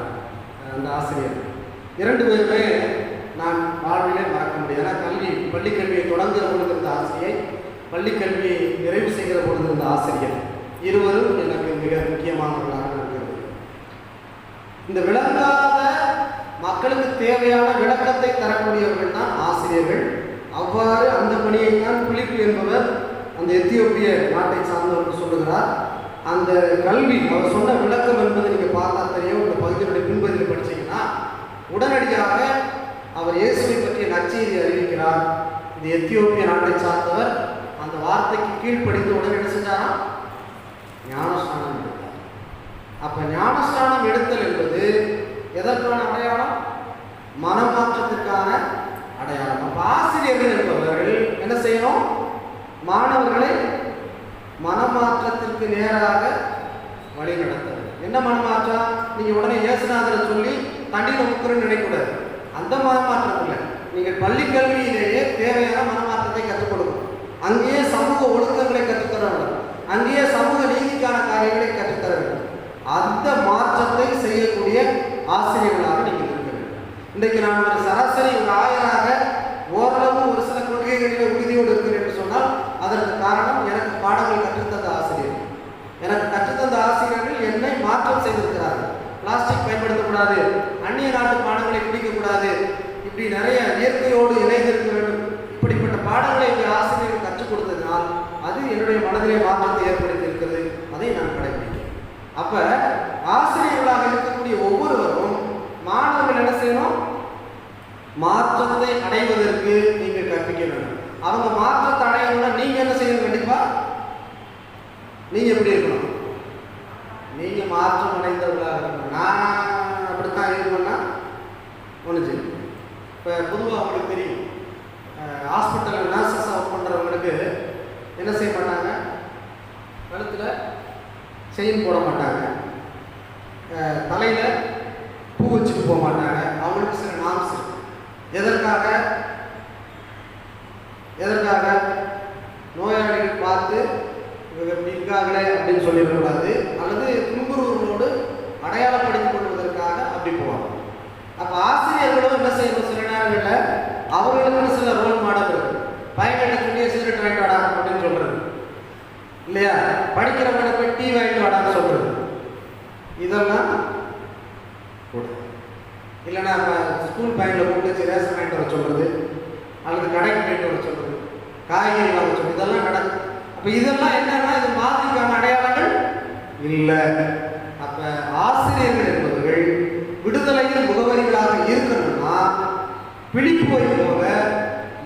Speaker 1: அந்த ஆசிரியர். 2 பேருமே நான் வாழ்விலே மறக்க முடியாது. ஏன்னா பள்ளிக்கல்வியை தொடங்குகிற பொழுது இருந்த ஆசிரியை, பள்ளிக்கல்வியை நிறைவு செய்கிற பொழுது இருந்த ஆசிரியர், இருவரும் எனக்கு மிக முக்கியமானவர்களாக இருக்கிறது. இந்த விளங்காத மக்களுக்கு தேவையான விளக்கத்தை தரக்கூடியவர்கள் தான் ஆசிரியர்கள். அவ்வாறு அந்த பணியை தான் பிலிப்பு என்பவர் அந்த எத்தியோப்பிய நாட்டை சார்ந்தவர்கள் சொல்லுகிறார். அந்த கல்வி அவர் சொன்ன விளக்கம் என்பது நீங்கள் பார்த்தா தெரியும். இந்த பகுதியினுடைய பின்பகுதியில் படிச்சீங்கன்னா உடனடியாக அவர் இயேசுவை பற்றிய நற்செய்தி அறிவிக்கிறார். இந்த எத்தியோப்பிய நாட்டை சார்ந்தவர் அந்த வார்த்தைக்கு கீழ்ப்படிந்து உடனே என்ன செஞ்சாரா? ஞானஸ்நானம் எடுத்தார். அப்ப ஞானஸ்நானம் எடுத்தல் என்பது எதற்கான அடையாளம்? மனமாற்றத்திற்கான அடையாளம். அப்ப ஆசிரியர்கள் என்பவர்கள் என்ன செய்யணும்? மாணவர்களை மனமாற்றத்திற்கு நேராக வழி நடத்துறது. என்ன மனமாற்றம்? நீங்க உடனே இயேசுநாதரை சொல்லி தண்ணியில் முக்குறன்னு நினைக்கூடாது. அந்த மனமாற்றம் இல்லை. நீங்கள் பள்ளி கல்வியிலேயே தேவையான மனமாற்றத்தை கற்றுக் கொடுக்கணும். அங்கேயே சமூக ஒழுக்கங்களை கற்றுத்தர வேண்டும். அங்கேயே சமூக நீதிக்கான காரியங்களை கற்றுத்தர வேண்டும். அந்த மாற்றத்தை செய்யக்கூடிய ஆசிரியர்களாக நீங்கள் இருக்க வேண்டும். இன்றைக்கு நான் ஒரு சராசரி ஒரு ஆயராக ஓரளவு ஒரு சில கொள்கைகளில் உறுதியோடு இருக்கிறேன் என்று சொன்னால் அதற்கு காரணம் எனக்கு பாடங்கள் கற்றுத்தந்த ஆசிரியர்கள். எனக்கு கற்றுத்தந்த ஆசிரியர்கள் என்னை மாற்றம் செய்திருக்கிறார்கள். பிளாஸ்டிக் பயன்படுத்தக்கூடாது, அந்நிய நாட்டு பாடங்களை பிடிக்கக்கூடாது, இப்படி நிறைய இயற்கையோடு இணைந்திருக்க வேண்டும், இப்படிப்பட்ட பாடங்களை எங்கள் ஆசிரியர்கள் கற்றுக் கொடுத்ததினால் அது என்னுடைய மனதிலே மாற்றத்தை ஏற்படுத்தி இருக்கிறது. அதை நான் கடைபிடிக்கிறேன். அப்ப ஆசிரியர்களாக இருக்கக்கூடிய ஒவ்வொருவரும் மாணவர்கள் என்ன செய்யணும்? மாற்றத்தை அடைவதற்கு நீங்கள் கற்பிக்க வேண்டும். அவங்க மாற்றத்தை அடையணும்னா நீங்க என்ன செய்யணும்? கண்டிப்பா நீங்க எப்படி இருக்கணும்? நீங்க மாற்றம் அடைந்தவர்களாக இருக்கணும். நான் அப்படித்தான் இருக்கணும்னா ஒன்று செய்யணும். இப்போ பொதுவாக உங்களுக்கு தெரியும், ஹாஸ்பிட்டலில் நர்சஸ் ஒர்க் பண்ணுறவங்களுக்கு என்ன செய்ய மாட்டாங்க? கழுத்தில் செயின் போட மாட்டாங்க, தலையில் பூ வச்சுட்டு போக மாட்டாங்க. அவங்களுக்கு சில நாம்ஸ் இருக்கு. எதற்காக? நோயாளிகள் பார்த்து இவங்க இப்படி இருக்காங்களே அப்படின்னு சொல்லிடக்கூடாது, அல்லது துன்புறுவர்களோடு அடையாளப்படுத்திக் கொள்வதற்காக அப்படி போவாங்க. அப்போ ஆசிரியர்களும் என்ன செய்யணும்? சில நேரங்களில் அவர்களுக்கு சில ரோல் மாடல் இருக்கு. பையன்கிட்ட சொல்லி சிகரெட் வாங்கிட்டு வாடா அப்படின்னு சொல்றது இல்லையா? படிக்கிறவங்களை போய் டீ வாங்கிட்டு வாடான்னு சொல்றது, இதெல்லாம் இல்லைன்னா ஸ்கூல் பையனில் கூப்பிட்டு ரேஷன் வாங்கிட்டு வர சொல்றது, அல்லது கடைக்கு போயிட்டு வர சொல்றது, காய்கறி வாங்க சொல்றது, இதெல்லாம் நடக்கும். அப்போ இதெல்லாம் என்னன்னா இது மாதிரிக்கான அடையாளங்கள் இல்லை. அப்ப ஆசிரியர்கள் என்பவர்கள் விடுதலையின் முகவரிகளாக இருக்கணும்னா பிடிப்போய் போல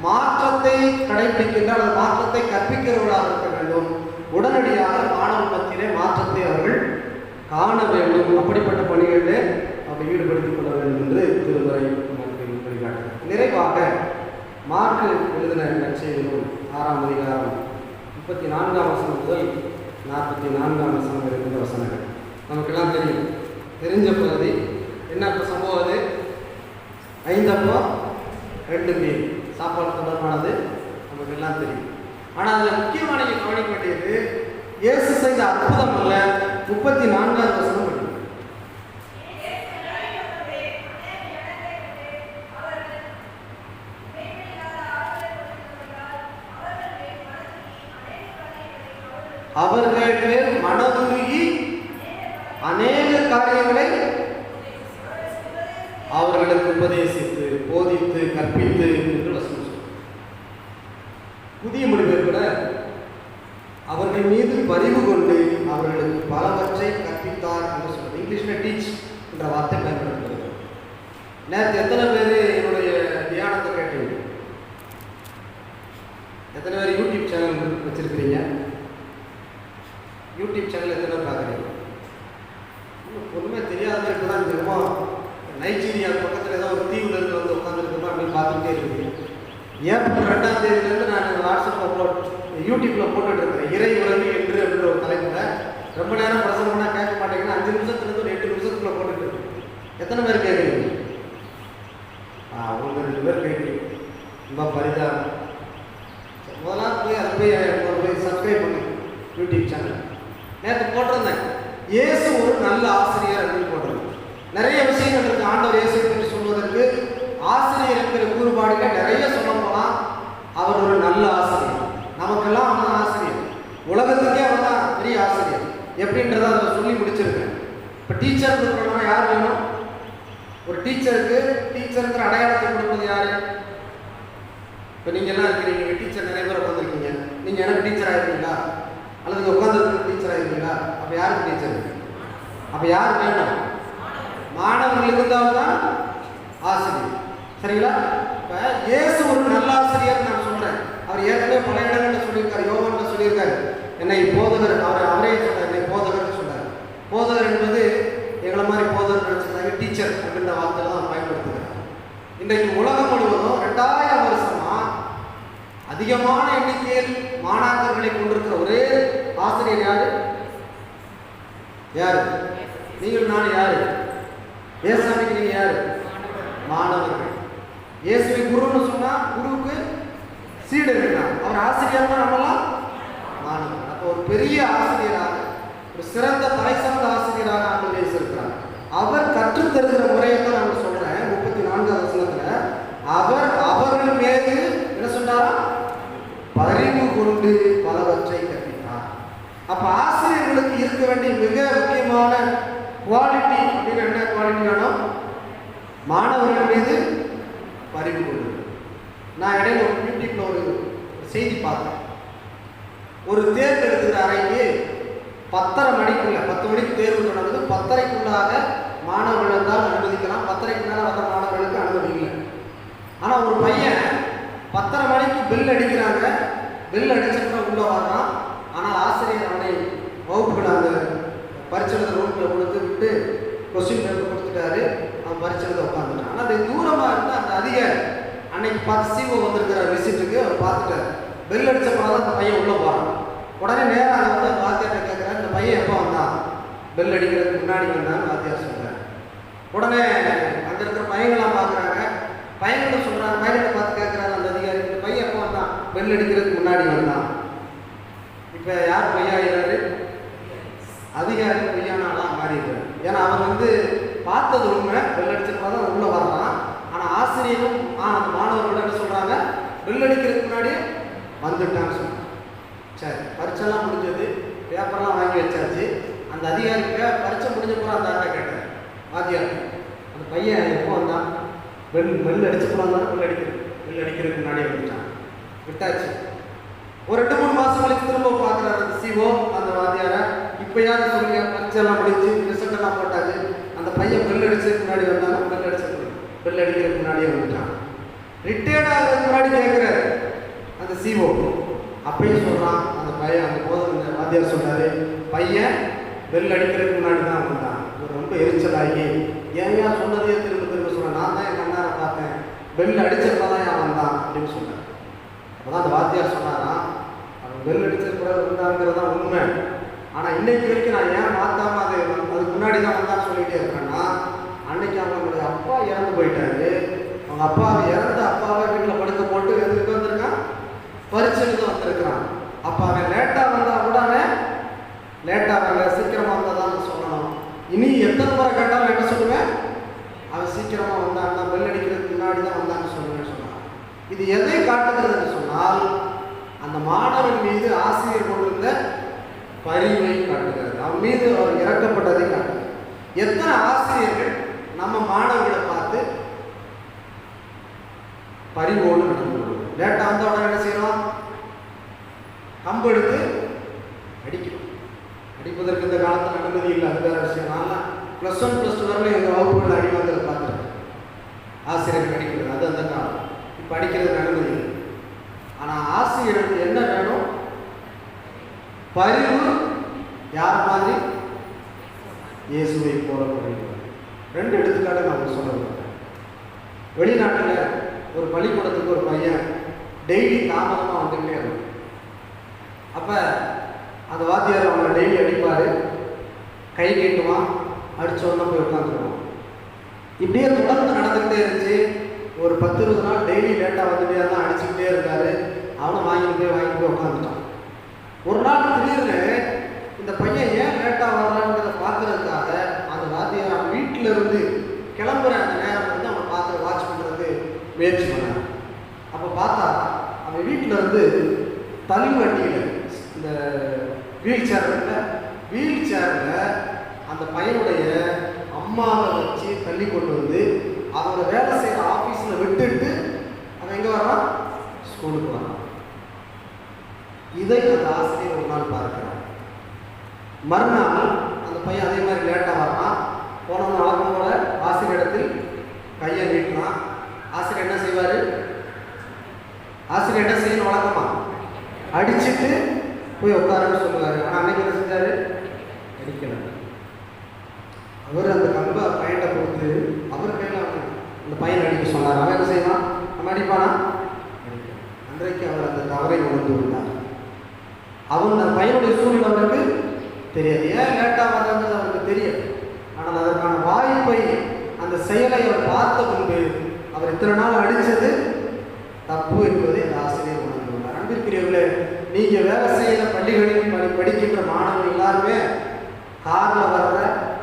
Speaker 1: மாற்றத்தை கடைபிடிக்கின்ற அல்லது மாற்றத்தை கற்பிக்கிறவர்களாக இருக்க வேண்டும். உடனடியாக மாணவ மத்தியிலே மாற்றத்தை அவர்கள் காண வேண்டும். அப்படிப்பட்ட பணிகளிலே அவர்கள் ஈடுபடுத்திக் கொள்ள வேண்டும் என்று திருமுறை நமக்கு வழிகாட்டுகிறது. நிறைவாக மார்க்கு எழுதின நற்செய்தி நூல் 6ஆம் அதிகாரம் 34ஆம் வசனம் முதல் 44ஆம் வசனம் இருக்கின்ற வசனங்கள் நமக்கெல்லாம் தெரியும். தெரிஞ்ச பகுதி என்ன சம்பவம்? அது 5 அப்பம் 2 மீன் சாப்பாடு தொடர்பானது நமக்கு எல்லாம் தெரியும். ஆனால் அதில் முக்கியமான கவனிக்க வேண்டியது இயேசு செய்த அற்புதம் அல்ல, 34ஆவது வசனம் படிக்கும். அவர்கள் மேல் மனதுருகி அநேக காரியங்களை அவர்களுக்கு உபதேசித்து போதித்து கற்பித்து என்று வசனம். புதிய மொழிபெயர்ப்புல அவர்கள் மீது பரிவு கொண்டு அவர்களுக்கு பலவற்றை கற்பித்தார் என்று சொல்றது. இங்கிலீஷ்ல டீச் என்ற வார்த்தை பயன்படுத்துகிறது. நேற்று எத்தனை பேர் என்னுடைய தியானத்தை கேட்டீங்க? எத்தனை பேர் யூடியூப் சேனல் வச்சிருக்கிறீங்க? யூடியூப் சேனல் எத்தனை பேர் பார்க்குறீங்க? ஒன்றுமே தெரியாதவங்களுக்கு தான் தெரியுமா? நைஜீரியா பக்கத்தில் ஏதோ ஒரு தீவில் இருந்து வந்து உட்காந்துருக்கோம் அப்படின்னு பார்த்துக்கிட்டே இருக்குது. ஏப்ரல் 2ஆம் தேதியிலேருந்து நான் வாட்ஸ்அப்பில் யூடியூப்பில் போட்டுட்டு இருக்கிறேன். இறை உறவு என்று அப்படின்ற ஒரு தலைப்பில் ரொம்ப நேரம் பிரசங்கம்னா கேட்க மாட்டேங்கன்னா 5 நிமிஷத்துலேருந்து ஒரு 8 நிமிஷத்துக்குள்ள போட்டுட்டு இருக்கேன். எத்தனை பேர் கேட்குறீங்க? ஒரு 2 பேர் கேட்குறீங்க. ரொம்ப பரிதாபம். முதலாவது போய் அதை போய் சப்ஸ்கிரைப் பண்ணு யூடியூப் சேனல். நேற்று போட்டிருந்தேன், இயேசு ஒரு நல்ல ஆசிரியர் அப்படின்னு போட்டிருந்தேன். நிறைய விஷயங்கள் இருக்கு ஆண்டவர் இயேசு பற்றி சொல்வதற்கு. ஆசிரியர் என்கிற கூறுபாடுகள் நிறைய சொல்ல போனால் அவர் ஒரு நல்ல ஆசிரியர். நமக்கெல்லாம் அவர் தான் ஆசிரியர், உலகத்துக்கே அவர் தான் பெரிய ஆசிரியர். எப்படின்றத அதை சொல்லி முடிச்சிருக்கேன். இப்போ டீச்சர் கொடுக்கணும்னா யார் வேணும்? ஒரு டீச்சருக்கு டீச்சருங்கிற அடையாளத்தை கொடுப்பது யாரு? இப்போ நீங்கள் எல்லாம் இருக்கிறீங்க, டீச்சர் நிறைய பேர் உட்காந்துருக்கீங்க. நீங்கள் எனக்கு டீச்சர் ஆயிருக்கீங்களா? அல்லது உட்காந்துருக்கு டீச்சர் ஆயிருக்கீங்களா? அப்போ யாருக்கு டீச்சர்? அப்போ யார் வேணும்? மாணவர்கள் இருந்தால் தான் ஆசிரியர். சரிங்களா? இப்போ இயேசு ஒரு நல்ல ஆசிரியர் நான் சொல்கிறேன். அவர் ஏற்கனவே பல இடங்களில் சொல்லியிருக்காரு. யோவான்ல சொல்லியிருக்காரு, என்னை போதகர், அவரே சொல்றார், என்னை போதகர்னு சொல்றார். போதகர் என்பது அதிகமான எண்ணிக்கையில் மாணாக்கர்களை கொண்டிருக்கிற ஒரே ஆசிரியர் யாரு? யாரு? நீங்கள் நான் யாரு? ஏசாமிக்கு நீங்க யாரு? மாணவர்கள். இயேசுவை குருன்னு சொன்னா குருவுக்கு சீடர்கள் தான். அவர் ஆசிரியர் தான், நம்மளாம் மாணவர்கள். அப்போ ஒரு பெரிய ஆசிரியராக, ஒரு சிறந்த தலை சார்ந்த ஆசிரியராக ஆண்டு இருக்கிறார். அவர் கற்றுத் தருகிற முறையை தான் நான் சொல்றேன். 34வது வசனத்துல அவர்கள் மீது என்ன சொன்னாரா? பரிவு கொண்டு பலவற்றை கற்பித்தார். அப்ப ஆசிரியர்களுக்கு இருக்க வேண்டிய மிக முக்கியமான குவாலிட்டி அப்படின்னு என்ன குவாலிட்டி வேணும்? மாணவர்கள் மீது பரிவு கொண்டு. நான் இடையில ஒரு யூடியூப்ல ஒரு செய்தி பார்த்தேன். ஒரு தேர்வு எழுதுகிற அறைக்கு 10:30 மணிக்குள்ள, 10 மணிக்கு தேர்வு தொடங்குது, 10:30க்குள்ளாக மாணவர்கள் தான் அனுமதிக்கலாம். 10:30க்கு மேலே வர மாணவர்களுக்கு அனுமதி இல்லை. ஆனால் ஒரு பையன் 10:30 மணிக்கு பெல் அடிக்கிறாங்க, பெல் அடிச்சப்ப உள்ள வர்றான். ஆனால் ஆசிரியர் அவனை வகுப்புகள் அந்த பரீட்சை ரூமில் கொடுத்து விட்டு கொஸ்டின் பேப்பர் கொடுத்துட்டாரு. அவன் பரீட்சை உட்காந்துட்டான். ஆனால் அது தூரமாக இருந்தால் அந்த அதிகாரி அன்னைக்கு பார்த்து சிஓ வந்திருக்கிறார் விசிட்டுக்கு, அவர் பார்த்துட்டார். பெல் அடிச்சப்போ தான் அந்த பையன் உள்ளே போகிறான். உடனே நேராக அதை வந்து வாத்தியார்ட்ட கேட்குறேன், இந்த பையன் எப்போ வந்தான்? பெல் அடிக்கிறதுக்கு முன்னாடி வந்தான்னு வாத்தியார் சொல்கிறார். உடனே அங்கே இருக்கிற பையங்களாம் பார்க்குறாங்க. பையன்களை சொல்கிறாங்க, பையனை பார்த்து கேட்குறாரு அந்த அதிகாரி, இந்த பையன் எப்போ வந்தான்? பெல் அடிக்கிறதுக்கு முன்னாடி வந்தான். இப்போ யார் பொய்யாகிறாரு? அதிகாரி பொய்யானாலாம் மாறிடுறாரு. ஏன்னா அவர் வந்து பார்த்தது உண்மை, பெல் அடிச்சப்போ தான் உள்ளே வர்றான். ஆனால் ஆசிரியரும் அந்த மாணவர்கள் என்ன சொல்கிறாங்க? பெல் அடிக்கிறதுக்கு முன்னாடியே வந்துட்டான்னு சொல்கிறாங்க. சரி, பரீட்சைலாம் முடிஞ்சது, பேப்பர்லாம் வாங்கி வச்சாச்சு. அந்த அதிகாரி பரீட்சை முடிஞ்ச போகிற அந்த ஆட்டை கேட்டார் வாத்தியார், அந்த பையன் எப்போ வந்தான்? பெல் அடிச்சு போனால் தானே பெல் அடிக்கிறதுக்கு முன்னாடியே வந்துட்டான். விட்டாச்சு. ஒரு 2-3 மாதம் கழிச்சு திரும்ப பார்க்குறாரு அந்த சிஓ அந்த வாத்தியாரை. இப்போ யாரும் சொல்லுங்க, பரீட்சைலாம் முடிஞ்சு ரிசல்ட் எல்லாம் போட்டாச்சு, அந்த பையன் பெல் அடிச்சதுக்கு முன்னாடி வந்தாங்க. பெல் அடிக்கிறதுக்கு முன்னாடியே வந்துட்டான். ரிட்டையர்ட் ஆகிறதுக்கு முன்னாடி கேட்குறாரு அந்த சிஓ. அப்பயும் சொல்கிறான் அந்த பையன், அந்த போதும் அந்த வாத்தியார் சொல்கிறாரு, பையன் பெல் அடிக்கிறதுக்கு முன்னாடி தான் வந்தான். இவர் ரொம்ப எரிச்சலாகி, ஏன் சொன்னதையே திரும்ப திரும்ப சொல்கிறேன், நான் தான் என் கண்ணாரை பார்த்தேன், பெல் அடிச்சப்போ தான் ஏன் வந்தான் அப்படின்னு சொன்னார். அப்போ தான் அந்த வாத்தியார் சொன்னாராம், அவன் பெல் அடிச்சது கூட வந்தாங்கிறது தான் உண்மை. ஆனால் இன்னைக்கு வரைக்கும் நான் ஏன் மாற்றாம அதுக்கு முன்னாடி தான் வந்தான்னு சொல்லிகிட்டே இருக்கேன்னா, அன்னைக்கு அவங்களுடைய அப்பா இறந்து போயிட்டாரு. அவங்க அப்பாவை இறந்த அப்பாவை வீட்டில் படுக்க போட்டு எதுக்கு வந்திருக்கான்? பரீட்சைக்கு தான் வந்திருக்கிறான். அப்போ அவன் லேட்டாக வந்தால் கூட அவன் லேட்டாக வரல, சீக்கிரமாக வந்தால் தான் சொல்லணும். இனி எத்தனை முறை கேட்டாலும் என்ன சொல்லுவேன்? அவன் சீக்கிரமாக வந்தான்னா பெல் அடிக்கிறதுக்கு முன்னாடி தான் வந்தான்னு சொல்லுவேன்னு சொன்னான். இது எதை காட்டுகிறதுன்னு சொன்னால், அந்த மாணவன் மீது ஆசிரியர் கொண்டிருந்த பரிவை காட்டுகிறது. அவன் மீது அவர் இறக்கப்பட்டதை காட்டுகிறது. எத்தனை ஆசிரியர்கள் நம்ம மாணவர்களை பார்த்து பரிவோடு நடந்து கொள்வோம்? லேட்டாக வந்த உடனே என்ன செய்யணும்? கம்பு எடுத்து அடிக்கணும். அடிப்பதற்கு இந்த காலத்தில் அனுமதி இல்லை, அது வேற விஷயம். நான் +1 +2 வரலையும் எங்கள் வகுப்புகள் அடி வாங்கிறத பார்த்துருக்கேன். ஆசிரியர்கள் அடிக்கிறது அது அந்த காலம். இப்போ அடிக்கிறதுக்கு அனுமதி இல்லை. ஆனால் ஆசிரியருக்கு என்ன வேணும்? பரிவு. யார் மாதிரி? இயேசுவை போல பரிவு. 2 எடுத்துக்காட்டு நான் சொல்ல. வெளிநாட்டில் ஒரு பள்ளிக்கூடத்துக்கு ஒரு பையன் டெய்லி தாமதமாக வந்துக்கிட்டே இருக்கும். அப்போ அந்த வாத்தியார் அவனை டெய்லி அடிப்பார், கை கேட்டுவான், அடித்தோன்னா போய் உட்காந்துருவான். இப்படியே தொடர்ந்து நடந்துக்கிட்டே இருந்துச்சு. ஒரு 10-20 நாள் டெய்லி லேட்டாக வந்துட்டே தான் அடிச்சுக்கிட்டே இருந்தார். அவனும் வாங்கிட்டு போய் உட்காந்துட்டான். ஒரு நாள் திடீர்னு இந்த பையன் ஏன் லேட்டாக வர்றான்றதை பார்க்கறதுக்காக அந்த வாத்தியார் அவன் வீட்டில் இருந்து கிளம்புற அந்த நேரம் வந்து அவனை பார்த்து வாட்ச் பண்ணுறது முயற்சி பண்ணான். அப்போ பார்த்தா அவன் வீட்டில் இருந்து தள்ளி வண்டியில் இந்த வீல் சேரில் அந்த பையனுடைய அம்மாவை வச்சு தள்ளி கொண்டு வந்து அவனோட வேலை செய்கிற ஆஃபீஸில் விட்டுட்டு அவன் எங்கே வரான்? ஸ்கூலுக்கு வரான். இதை அந்த ஆசிரியர் ஒரு நாள் பார்க்கிறான். மறுநாள் அந்த பையன் அதே மாதிரி லேட்டாக வரான். போனவங்க வழக்கம் போல ஆசிரியரிடத்தில் கையை நீட்டினான். ஆசிரியர் என்ன செய்வார்? ஆசிரியர் என்ன செய்யணும்? வழக்கமா அடிச்சுட்டு போய் உட்காருன்னு சொல்லுவார். ஆனால் அன்னைக்கு என்ன செஞ்சார்? அடிக்கல. அவர் அந்த கம்பை பையன்கிட்ட கொடுத்து அவர் கையில் அந்த பையன் அடிக்க சொன்னார். அவன் என்ன செய்வான்? நம்ம அடிப்பானா? அன்றைக்கு அவர் அந்த தவறை உணர்ந்து விட்டார். அவன் அந்த பையனுடைய சூழ்நிலை அவருக்கு தெரியாது, ஏன் லேட்டாக வர்றாங்கிறது அவருக்கு தெரியாது. ஆனால் அதற்கான வாய்ப்பை, அந்த செயலை அவர் பார்த்த முன்பு அவர் இத்தனை நாள் அடித்தது தப்பு என்பதை அந்த ஆசிரியர் உணர்ந்து கொண்டார். அன்பிற்குரியவர்களே, நீங்கள் வேலை செய்கிற பள்ளிகளில் படிக்கின்ற மாணவர்கள் எல்லாருமே காரில் வர்ற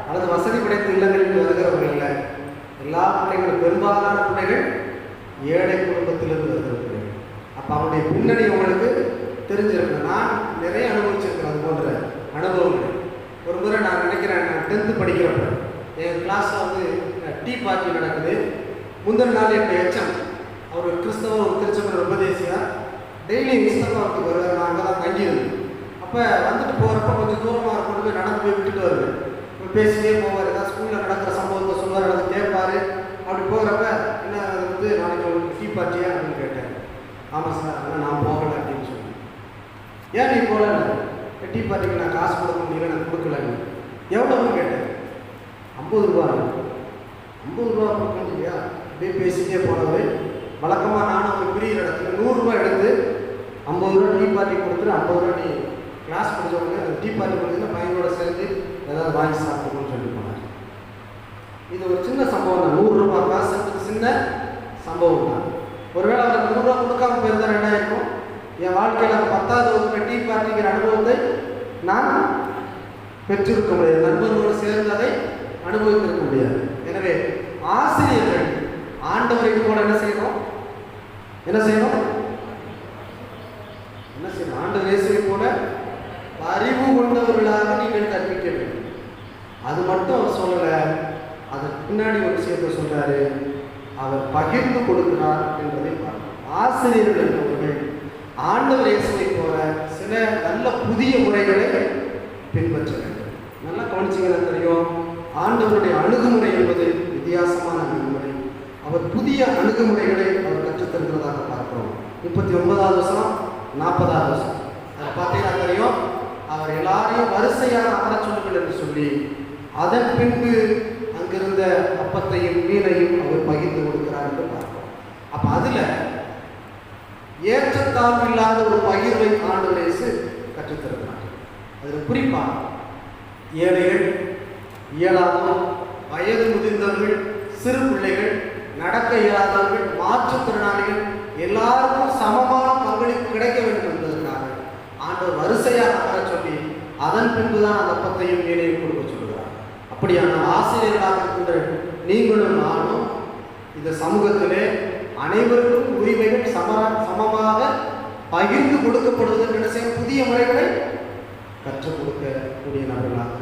Speaker 1: அல்லது வசதி படைத்த இல்லங்களில் வருகிறவர்கள் இல்லை. எல்லா பிள்ளைகளும், பெரும்பாலான பிள்ளைகள் ஏழை குடும்பத்திலிருந்து வருகிற பிள்ளைகள். அப்போ அவனுடைய பின்னணி உங்களுக்கு தெரிஞ்சிருக்கு. நான் நிறைய அனுபவிச்சிருக்கிறேன் அது போன்ற அனுபவங்கள். ஒரு முறை நான் நினைக்கிறேன், நான் 10th படிக்கிறப்ப என் கிளாஸில் வந்து டீ பார்ட்டி நடக்குது. முந்தின நாள் என்னுடைய எச்சம், அவர் கிறிஸ்தவர், ஒரு திருச்சபையில் உபதேசியார், டெய்லி விஸ்தவாரத்துக்கு வருவார். நான் அங்கே தான் தங்கியிருந்தேன். அப்போ வந்துட்டு போகிறப்ப கொஞ்சம் தூரமாக கொண்டு போய் நடந்து போய் விட்டுட்டு வருவேன். பேசிட்டே போவார், ஏதாவது ஸ்கூலில் நடக்கிற சம்பவத்தை சொல்லுவார், அதை கேட்பார். அப்படி போகிறப்ப என்ன அது வந்து நாளைக்கு உங்களுக்கு டீ பார்ட்டியா அப்படின்னு கேட்டேன். ஆமாம் சார், ஆனால் நான் போகலை அப்படின்னு சொன்னேன். ஏன் நீ போகல? டீ பார்ட்டிக்கு நான் காசு கொடுக்க முடியல, நான் கொடுக்கலன்னு. எவ்வளோன்னு கேட்டேன். 50 ரூபா. 50 ரூபா கொடுக்க முடியா? அப்படியே பேசிட்டே போனவர். வழக்கமாக நானும் ஒரு பெரிய இடத்துல 100 ரூபா எடுத்து 50 ரூபா டீ பார்ட்டி கொடுத்துட்டு 50 ரூபா நீ கிளாஸ் படித்தவங்க அந்த டீ பார்ட்டி கொடுத்தீங்கன்னா பையனோட சேர்ந்து ஏதாவது வாங்கி சாப்பிடணும்னு சொல்லி போனார். இது ஒரு சின்ன சம்பவம் தான். 100 ரூபா காசுன்றது சின்ன சம்பவம் தான். ஒருவேளை அவர் 100 ரூபா கொடுக்காம போயிருந்தால் என்ன இருக்கும்? என் வாழ்க்கையில் அந்த 10வது வகுப்பு டீ பார்ட்டிங்கிற அனுபவத்தை நான் பெற்றிருக்க முடியாது, நண்பர்களோடு சேர்ந்து அதை அனுபவித்திருக்க முடியாது. எனவே ஆசிரியர்கள் ஆண்டவரை போல என்ன செய்யணும்? என்ன செய்யணும்? ஆண்டவர் இயேசுவை போல அறிவு கொண்டவர்களாக நீங்கள் கற்பிக்க வேண்டும். அது மட்டும் அவர் சொல்லலை, அதற்கு பின்னாடி ஒரு விஷயத்தை சொல்றாரு, அவர் பகிர்ந்து கொடுக்கிறார் என்பதை பார்க்கணும். ஆசிரியர்கள் என்பவர்கள் ஆண்டவர் இயேசுவை போல சில நல்ல புதிய முறைகளை பின்பற்ற வேண்டும். நல்லா கவனிச்சிங்கன்னா தெரியும், ஆண்டவருடைய அணுகுமுறை என்பது வித்தியாசமான அணுகுமுறை. அவர் புதிய அணுகுமுறைகளை அவர் கற்றுத்தருகிறதாக பார்க்கிறோம். 39வது வசனம் 40வது வசனம் அதை பார்த்தீங்கன்னா தெரியும், அவர் எல்லாரையும் வரிசையாக அமர சொல்லுங்கள் என்று சொல்லி அதன் பின்பு அங்கிருந்த அப்பத்தையும் மீனையும் அவர் பகிர்ந்து கொடுக்கிறார் என்று பார்க்கிறோம். அப்போ அதில் ஏற்றத்தாழ்வு இல்லாத ஒரு பகிர்வை ஆண்டவர் இயேசு கற்றுத்தருகிறார். அதில் குறிப்பாக ஏழைகள், இயலாதோர், வயது முதிர்ந்தவர்கள், சிறு பிள்ளைகள், நடக்க இயலாதவர்கள், மாற்றுத்திறனாளிகள் எல்லாருக்கும் சமமான பங்களிப்பு கிடைக்க வேண்டும் என்பதற்காக ஆண்டவர் வரிசையாக அமர சொல்லி அதன் பின்புதான் அந்த அப்பத்தையும் மீனையும் கொடுக்க சொல்கிறார். அப்படியான ஆசிரியர்களாக இருக்கின்ற நீங்களும் நானும் இந்த சமூகத்திலே அனைவருக்கும் உரிமைகள் சமமாக பகிர்ந்து கொடுக்கப்படுவதற்கு என்ன செய்ய புதிய முறைகளை கற்றுக் கொடுக்கக்கூடிய நபர்களாக.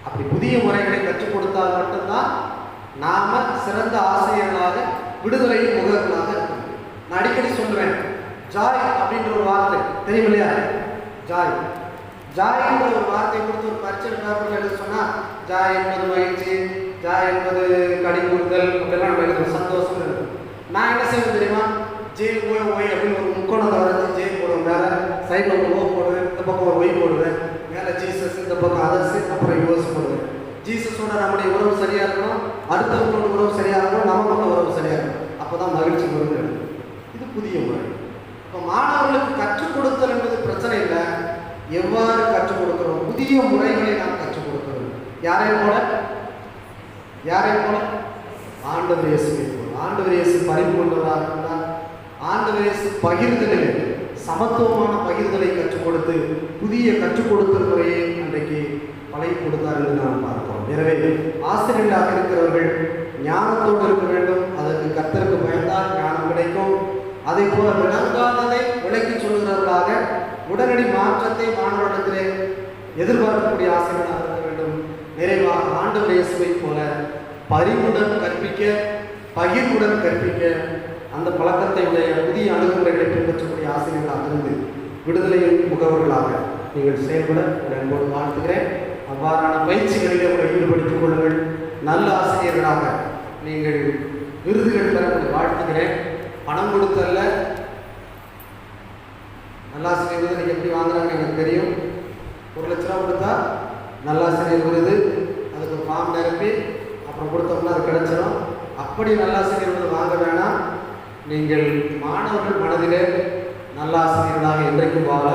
Speaker 1: அப்படி புதிய முறைகளை கற்றுக் கொடுத்தால் மட்டும்தான் நாம சிறந்த ஆசிரியர்களாக, விடுதலையின் முகர்களாக இருக்கணும். நான் அடிக்கடி சொல்லுவேன், ஜாய் அப்படின்ற ஒரு வார்த்தை தெரியும் இல்லையா? ஜாய் ஜாய்ன்ற ஒரு வார்த்தை கொடுத்து ஒரு பரீட்சை பேப்பரில் எழுத சொன்னால், ஜாய் என்பது மகிழ்ச்சி, ஜாய் என்பது கடிகூறுதல், அப்படிலாம் நம்ம எழுதுவோம், சந்தோஷம் இருக்கும். நான் என்ன செய்வேன் தெரியுமா? ஜெயில் ஓய் ஓய் அப்படின்னு ஒரு முக்கோணத்தை வரைஞ்சி ஜெயில் போடுவேன், மேலே சைடில் ஒரு ஓ போடுவேன், இந்த பக்கம் ஒரு ஒய் போடுவேன், மேலே ஜீசஸ், இந்த பக்கம் அதர்ஸ், அப்புறம் யூஎஸ் போடுவேன். ஜீசஸோட நம்முடைய உறவு சரியாக இருக்கணும், அடுத்தவங்களோட உறவு சரியாக இருக்கணும், நமக்கோட உறவு சரியாக இருக்கணும். அப்போ தான் மகிழ்ச்சி வருது. இது புதிய முறை. இப்போ மாணவர்களுக்கு கற்றுக் கொடுத்தல் என்பது பிரச்சனை இல்லை, எவ்வாறு கற்றுக் கொடுக்கிறோம், புதிய முறைகளை நாம் கற்றுக் கொடுக்கிறோம். யாரையும் போல ஆண்டவர் இயேசுவை போல. ஆண்டவர் இயேசு பரிந்து கொண்டவராக இருந்தால், ஆண்டவர் இயேசு பகிர்தலில் சமத்துவமான பகிர்தலை கற்றுக் கொடுத்து புதிய கற்றுக் கொடுத்தல் முறையை அன்றைக்கு பழகி கொடுத்தார் என்று நாம் பார்க்கிறோம். எனவே ஆசிரியர்களாக இருக்கிறவர்கள் ஞானத்தோடு இருக்க வேண்டும். அதற்கு கர்த்தருக்கு பயந்தால் ஞானம் கிடைக்கும். அதே போல விளங்காததை விளக்கி சொல்கிறவர்களாக உடனடி மாற்றத்தை மாணவர்களிடத்திலே எதிர்பார்க்கக்கூடிய ஆசிரியர்களாக இருக்க வேண்டும். நிறைவாக ஆண்டவர் இயேசுவை போல பரிவுடன் கற்பிக்க, பகிர்வுடன் கற்பிக்க, அந்த பழக்கத்தை உடைய புதிய அணுகுமுறைகளை பின்பற்றக்கூடிய ஆசிரியர்களாக இருந்து விடுதலையின் முகவர்களாக நீங்கள் செயல்பட அன்போடு வாழ்த்துகிறேன். அவ்வாறான பயிற்சிகளிலே உங்களை ஈடுபடுத்திக் கொள்ளுங்கள். நல்ல ஆசிரியர்களாக நீங்கள் விருதுகள் பெற உங்களை வாழ்த்துகிறேன். பணம் கொடுத்தல்ல, நல்லாசிரியர் விருது நீங்கள் எப்படி வாங்குறாங்கன்னு எனக்கு தெரியும். 1 லட்ச ரூபா கொடுத்தா நல்லாசிரியர் விருது, அதுக்கு ஒரு ஃபார்ம் நிரப்பி அப்புறம் கொடுத்தோம்னா அது கிடைச்சிடும். அப்படி நல்லாசிரியர் விருது வாங்க வேணாம். நீங்கள் மாணவர்கள் மனதிலே நல்ல ஆசிரியர்களாக என்றைக்கும் வாழ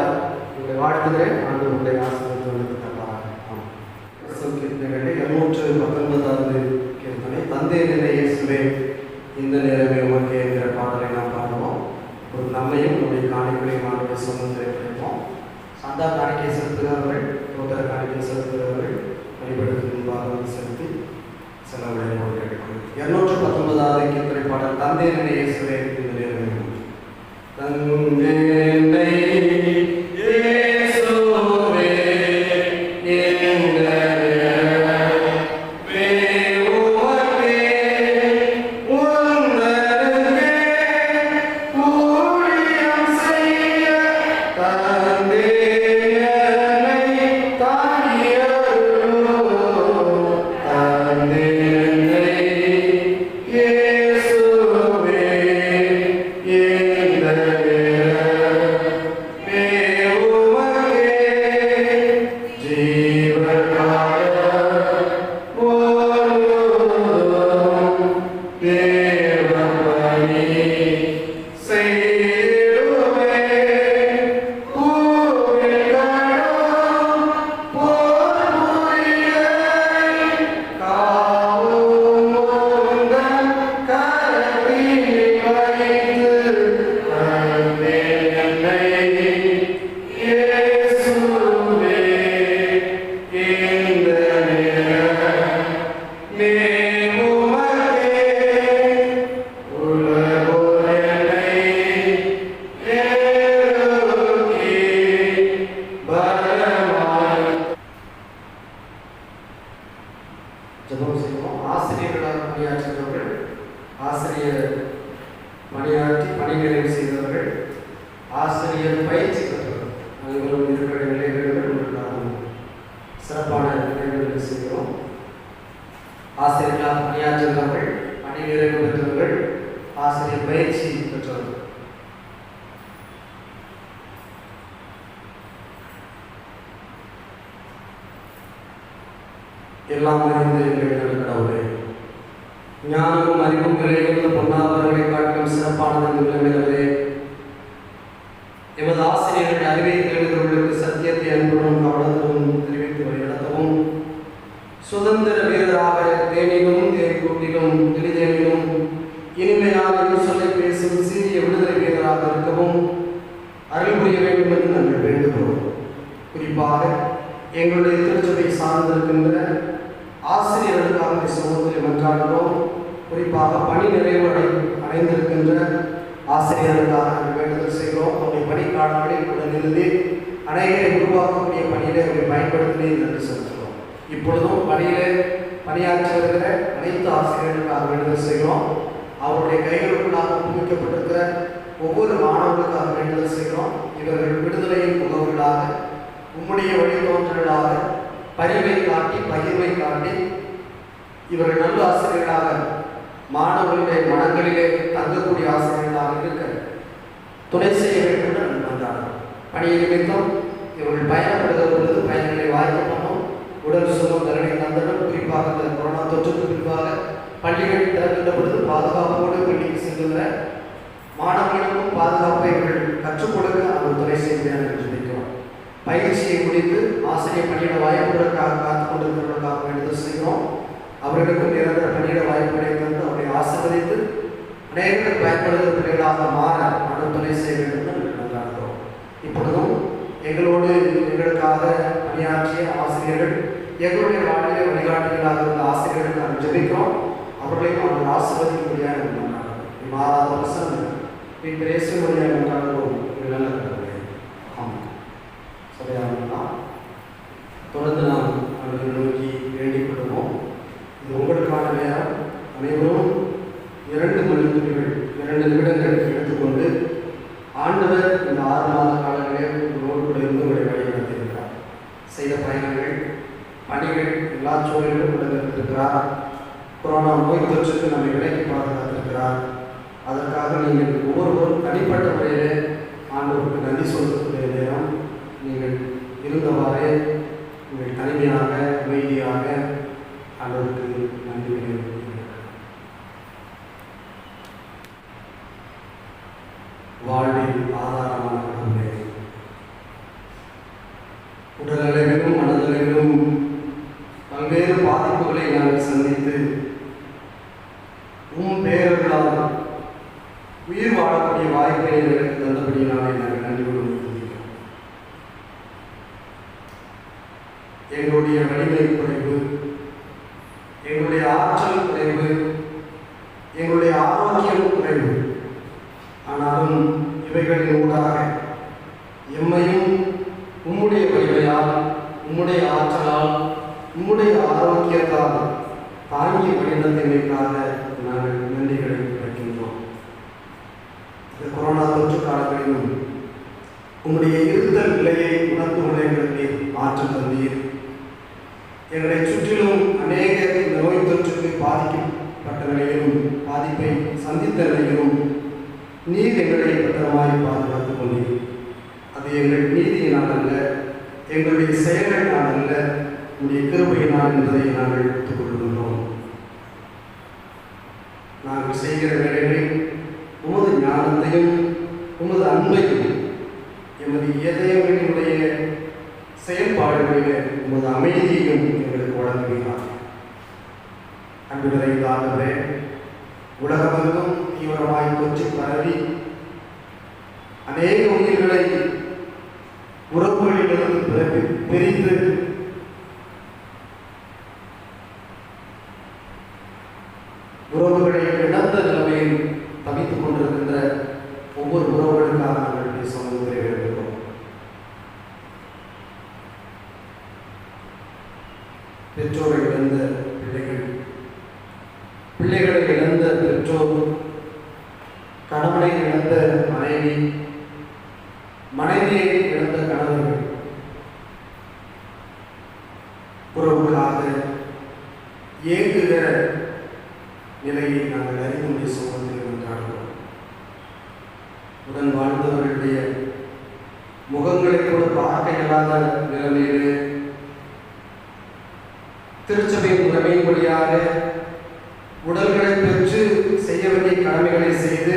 Speaker 1: உங்களை வாழ்த்துகிறேன். ஆண்டு உங்களுடைய ஆசிரியர்களுக்கு தப்பாக. கீர்த்தனைகளே 219வது கீர்த்தனை, தந்தை நிலை இயேசுவே இந்த நேரமே உமக்கு என்கிற பாடலை நாம் பாடுவோம். ஒரு நம்மையும் நம்முடைய காணிகளையும் ஆண்டுடைய சொந்தத்தை கிடைப்போம். சந்தா காணிக்கை செலுத்துகிறவர்கள், தோட்டர காணிக்கை செலுத்துகிறவர்கள் வழிபடுவதற்கு முன்பாக வந்து செலுத்தி செலவுடைய 219வது கீர்த்தனை பாடல், தந்தை நிலை இயேசுவே இந்த நேரமே. தந்தை எல்லாம் அறிந்து எங்கள் கடவுளே, ஞானமும் அறிவும் விலையுள்ள பொன்னாவர்களை காட்டிலும் சிறப்பானது நிலைமைகளே, எமது ஆசிரியர்கள் அறிவை தேடுகிறவர்களுக்கு சத்தியத்தை அன்புடன் கவனத்துடன் தெரிவித்து வழிநடத்தவும், சுதந்திர வீரராக தேனிலும் தேன்கூட்டிலும் எளிதேனிலும் இனிமையான சொல்லை பேசும் சீரிய விடுதலை வீரராக இருக்கவும் அருள் புரிய வேண்டும் என்று நாங்கள் வேண்டுகிறோம். குறிப்பாக எங்களுடைய திருச்சபை சார்ந்திருக்கின்ற ஆசிரியர்களுக்காக சமூகத்தில் மன்றாடுகிறோம். குறிப்பாக பணி நிறைவு அடைந்திருக்கின்ற ஆசிரியர்களுக்காக வேண்டுதல் செய்கிறோம். அவருடைய பணிக்காலங்களில் உடனிருந்து அநேகரை உருவாக்கக்கூடிய பணியிலே அவரை பயன்படுத்தி நன்றி செலுத்துகிறோம். இப்பொழுதும் பணியிலே பணியாற்றி வருகிற அனைத்து ஆசிரியர்களுக்காக வேண்டுதல் செய்கிறோம். அவருடைய கைகளுக்குள்ளாக குவிக்கப்பட்டிருக்கிற ஒவ்வொரு மாணவர்களுக்காக வேண்டுதல் செய்கிறோம். இவர்கள் விடுதலையின் முகவர்களாக, உம்முடைய வழித்தோன்றலாக பரிவை காட்டி பகிர்வை காட்டி இவர்கள் நல்ல ஆசிரியர்களாக மாணவர்களுடைய மனங்களிலே தங்கக்கூடிய ஆசிரியர்களாக இருக்க துணை செய்ய வேண்டும் என்று வந்தார்கள். பணியை நிமித்தம் இவர்கள் பயணப்படுகிற பொழுது பயணங்களை வாய்க்க பண்ணும், உடல் சுகம் தரணை தந்தனம். குறிப்பாக இந்த கொரோனா தொற்றுக்கு பின்பாக பள்ளிகள் திறக்கின்ற பொழுது பாதுகாப்போடு பள்ளிக்கு செல்கின்ற மாணவர்களுக்கும் பாதுகாப்பை இவர்கள் கற்றுக் கொடுக்க அவர் துணை செய்கிறார் என்று நினைக்கிறோம். பயிற்சியை முடித்து ஆசிரியர் பணியிட வாய்ப்புகளுக்காக காத்துக் கொண்டிருக்கிறவர்களுக்காக வேண்டுதல் செய்கிறோம். அவர்களுக்கும் நிரந்தர பணியிட வாய்ப்புகளை தந்து அவரை ஆசீர்வதித்து அநேகருக்கு பயன்படுகிற பிள்ளைகளாக மாற மனம் துணை செய்ய வேண்டும் என்று நன்றாகிறோம். இப்பொழுதும் எங்களோடு எங்களுக்காக பணியாற்றிய ஆசிரியர்கள், எங்களுடைய வாழ்விலே வழிகாட்டிகளாக இருந்த ஆசிரியர்கள் நாங்கள் ஜெபிக்கிறோம். அவர்களையும் அவர்கள் ஆசீர்வதிக்க முடியாது நன்றாகிறோம். மாறாத பிரசன்னம் என் பேச முடியாது நன்றாகிறோம். நல்ல கடவுளே, ஆமாம். சரியானா தொடர்ந்து நாம் அவர்களை நோக்கி வேண்டிக் கொள்வோம். இது உங்களுக்கான நேரம். அனைவரும் 2 மணித்துளிகள் 2 நிமிடங்கள் எடுத்துக்கொண்டு ஆண்டவர் இந்த 6 மாத காலங்களே உங்களோடு கூட இருந்து உங்களை வழிநடத்தியிருக்கிறார். செய்த பயணங்கள், பணிகள் எல்லா சூழலிலும் உடனிருக்கிறார். கொரோனா நோய் தொற்றுக்கு நம்மை விலக்கி பாதுகாத்திருக்கிறார். அதற்காக நீங்கள் ஒவ்வொருவரும் தனிப்பட்ட முறையிலே ஆண்டவருக்கு நன்றி சொல்லக்கூடிய நேரம். நீங்கள் இருந்தவாறே உங்கள் தனிமையாக அமைதியாக ஆண்டவருக்கு நன்றி. உடலளவிலும் மனதளவிலும் பல்வேறு பாதிப்புகளை நாங்கள் சந்தித்து பேரர்களால் உயிர் வாழக்கூடிய வாய்ப்பை எங்களுக்கு தந்தபடியினாலே நாங்கள் நன்றியோடு இருக்கிறோம். எங்களுடைய வலிமை குறைவு, எங்களுடைய ஆற்றல் குறைவு, எங்களுடைய ஆரோக்கியம் குறைவு. ஆனாலும் இவைகளின் ஊடாக எம்மையும் உம்முடைய வலிமையால், உம்முடைய ஆற்றலால், உம்முடைய ஆரோக்கியத்தால் தாங்கிய வழிநடத்தினைக்காக நாங்கள் நன்றிகளை வைக்கின்றோம். இந்த கொரோனா தொற்று காலங்களிலும் உம்முடைய இருத்தல் நிலையை உணர்ந்து கொள்ள எங்களுக்கு மாற்றம் தந்தீர். எங்களை சுற்றிலும் அநேக இந்த நோய் தொற்றுக்கு பாதிக்கப்பட்ட நிலையிலும், பாதிப்பை சந்தித்த நிலையிலும் நீர் எங்களை பத்திரமாய் பாதுகாத்துக் கொண்டீர். அது எங்கள் நீதியினால் அல்ல, எங்களுடைய செயல்களினால் அல்ல, உடைய கிருபையினால் என்பதை நாங்கள் எடுத்துக்கொள்கின்றோம். நாங்கள் செய்கிற வேலைகளில் உமது ஞானத்தையும் உமது அன்பையும், எமது இதயங்களினுடைய செயல்பாடுகளிலே உமது அமைதியையும் எங்களுக்கு வழங்குகிறார். அன்பு நிறைந்தாகவே உலகமெங்கும் தீவிரமாய் தொற்று பரவி அநேக உயிர்களை உறவுகளிலிருந்து பிரித்து உறவுகளை இழந்த நிலைமையில் தவித்துக் கொண்டிருக்கின்ற ஒவ்வொரு உறவுகளுக்காக நாங்கள் சமூகத்தில் இருக்கிறோம். பெற்றோரை இழந்த பிள்ளைகள், பிள்ளைகளை இழந்த பெற்றோர், கணவனை இழந்த மனைவி, மனைவியை இழந்த கணவர்கள், உறவுகளாக ஏங்குகிற நிலையை நாங்கள் அறிவுடைய சமூகத்தில் கொண்டாடுகிறோம். உடன் வாழ்ந்தவர்களுடைய முகங்களை கூட பார்க்க இயலாத நிலைமையிலே திருச்சபையின் முறைமையின் வழியாக உடல்களை பெற்று செய்ய வேண்டிய கடமைகளை செய்து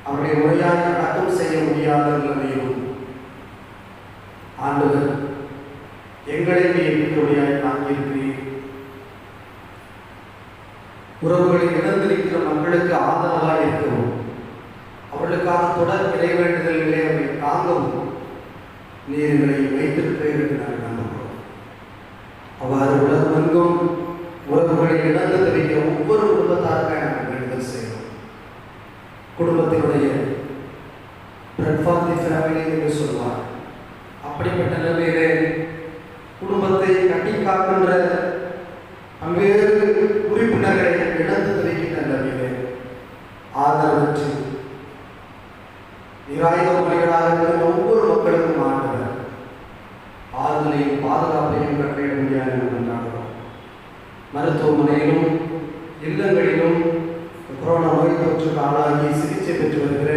Speaker 1: அவருடைய முறையாக அடக்கம் செய்ய முடியாத நிலைமையிலும் ஆண்டவர் எங்களை எப்படியாய் தாங்கியிருக்கிறீர். உறவுகளை இழந்திருக்கிற மக்களுக்கு ஆதரவாக இருக்கிறோம். அவர்களுக்காக தொடர் இறைவேண்டுதல்களை அவரை தாங்கவும் நீர் எங்களை வைத்திருக்கிறீர்கள் என்று நாங்கள் நம்புகிறோம். அவ்வாறு உலகமெங்கும் உறவுகளை இழந்து தெரிவிக்கிற ஒவ்வொரு குடும்பத்தாருக்காக நாங்கள் வேண்டுதல் செய்கிறோம். குடும்பத்தினுடைய பிரெட் ஃபார் தி ஃபேமிலி என்று சொல்வார். அப்படிப்பட்ட நிலையிலே குடும்பத்தை கட்டி காக்கின்ற பல்வேறு உறுப்பினர்களை இழந்து தெரிவிக்கின்ற நிலையிலே ஆதரவற்று நிராயுத மொழிகளாக இருக்கிற ஒவ்வொரு மக்களுக்கும் ஆண்டவர் ஆறுதலையும் பாதுகாப்பையும் கட்டிட முடியாது என்று கொண்டாடுகிறோம். மருத்துவமனையிலும் இல்லங்களிலும் கொரோனா நோய் தொற்றுக்கு ஆளாகி சிகிச்சை பெற்று வருகிற,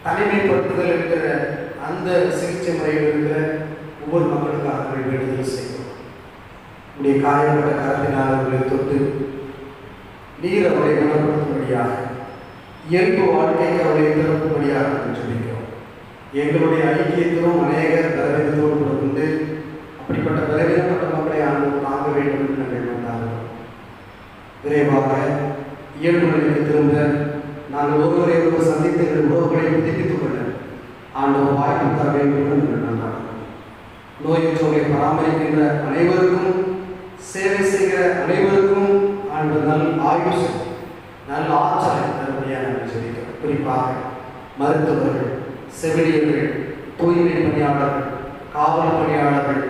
Speaker 1: தனிமைப்படுத்துதல் இருக்கிற அந்த சிகிச்சை முறையில் இருக்கிற ஒவ்வொரு மக்களுக்காக வேண்டுதல் செய்கிறோம். உடைய காயப்பட்ட கரத்தினால் அவர்களை தொட்டு நீர் அவரை குணப்படுத்தும்படியாக, இயல்பு வாழ்க்கைக்கு அவரை திறக்கும்படியாக சொல்லிக்கிறோம். எங்களுடைய ஐக்கியத்திலும் அநேகர் பலவீனத்தோடு கொண்டு அப்படிப்பட்ட பலவீனப்பட்ட மக்களை ஆண்டு தாங்க வேண்டும் என்று நாங்கள் கொண்டாடுகிறோம். விரைவாக இயல்பு நிலைக்கு திரும்ப நாங்கள் ஒருவரை ஒருவர் சந்தித்து எங்கள் உறவுகளை புதுப்பித்துக் கொள்ள ஆண்டவர் வாய்ப்பு தர வேண்டும் என்று நாங்கள் கொண்டாடுகிறோம். நோயற்றோரை பராமரிக்கின்ற அனைவருக்கும், சேவை செய்கிற அனைவருக்கும் ஆண்டு நல் ஆயுஷ், நல்ல ஆற்றலை தரும்படியாக நாங்கள் சொல்லிக்கிறோம். குறிப்பாக மருத்துவர்கள், செவிலியர்கள், தூய்மை பணியாளர்கள், காவல் பணியாளர்கள்,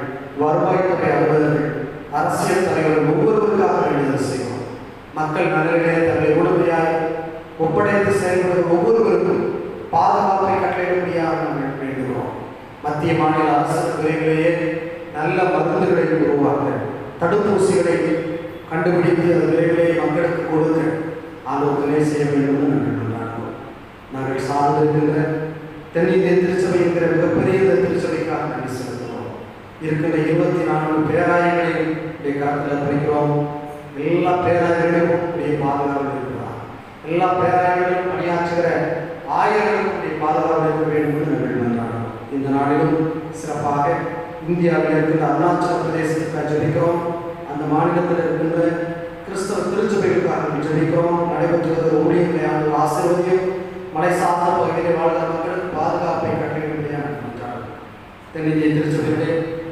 Speaker 1: வருவாய்த்துறை அலுவலர்கள், அரசியல் தலைவர்கள் ஒவ்வொருவருக்காக வேண்டுதல் செய்வோம். மக்கள் நலனிலே தங்களை முழுமையாய் ஒப்படைத்து செயல்படுகிற ஒவ்வொருவருக்கும் பாதுகாப்பை கட்டளையிடும்படியாக நாங்கள் வேண்டுகிறோம். மத்திய மாநில அரசு துறைகளிலேயே நல்ல மருந்துகளை உருவாக்க, தடுப்பூசிகளை கண்டுபிடித்து அது விரைவிலேயே மக்களுக்கு கொடுக்க ஆலோசனை செய்ய வேண்டும் என்று நாங்கள் கொண்டாடுவோம். நாங்கள் சார்ந்திருக்கின்ற தென்னிந்திய திருச்சபை என்கிற மிகப்பெரிய திருச்சபைக்காக நன்றி செலுத்துகிறோம். இருக்கின்ற 24 பேராயங்களையும் காலத்தில் படிக்கிறோம். எல்லா பேராயர்களும் பாதுகாவல் இருக்கிறார். எல்லா பேராயர்களும் பணியாற்றுகிற ஆயர்களும் பாதுகாவல் இருக்க வேண்டும் என்று நாங்கள் கொண்டாடுவோம். இந்த நாளிலும் சிறப்பாக இந்தியாவில் இருக்கின்ற அருணாச்சல பிரதேசத்துக்காக ஜெபிக்கிறோம். அந்த மாநிலத்தில் இருக்கின்ற கிறிஸ்தவ திருச்சபைகளுக்காக ஜெபிக்கிறோம். நடைபெற்ற ஊழியர்களை ஆண்டு ஆசீர்வதியும். மலை சார்ந்த பகுதியில் வாழ்கிற மக்களுக்கு பாதுகாப்பை கட்டிட தென்னிந்திய திருச்சபைகளே,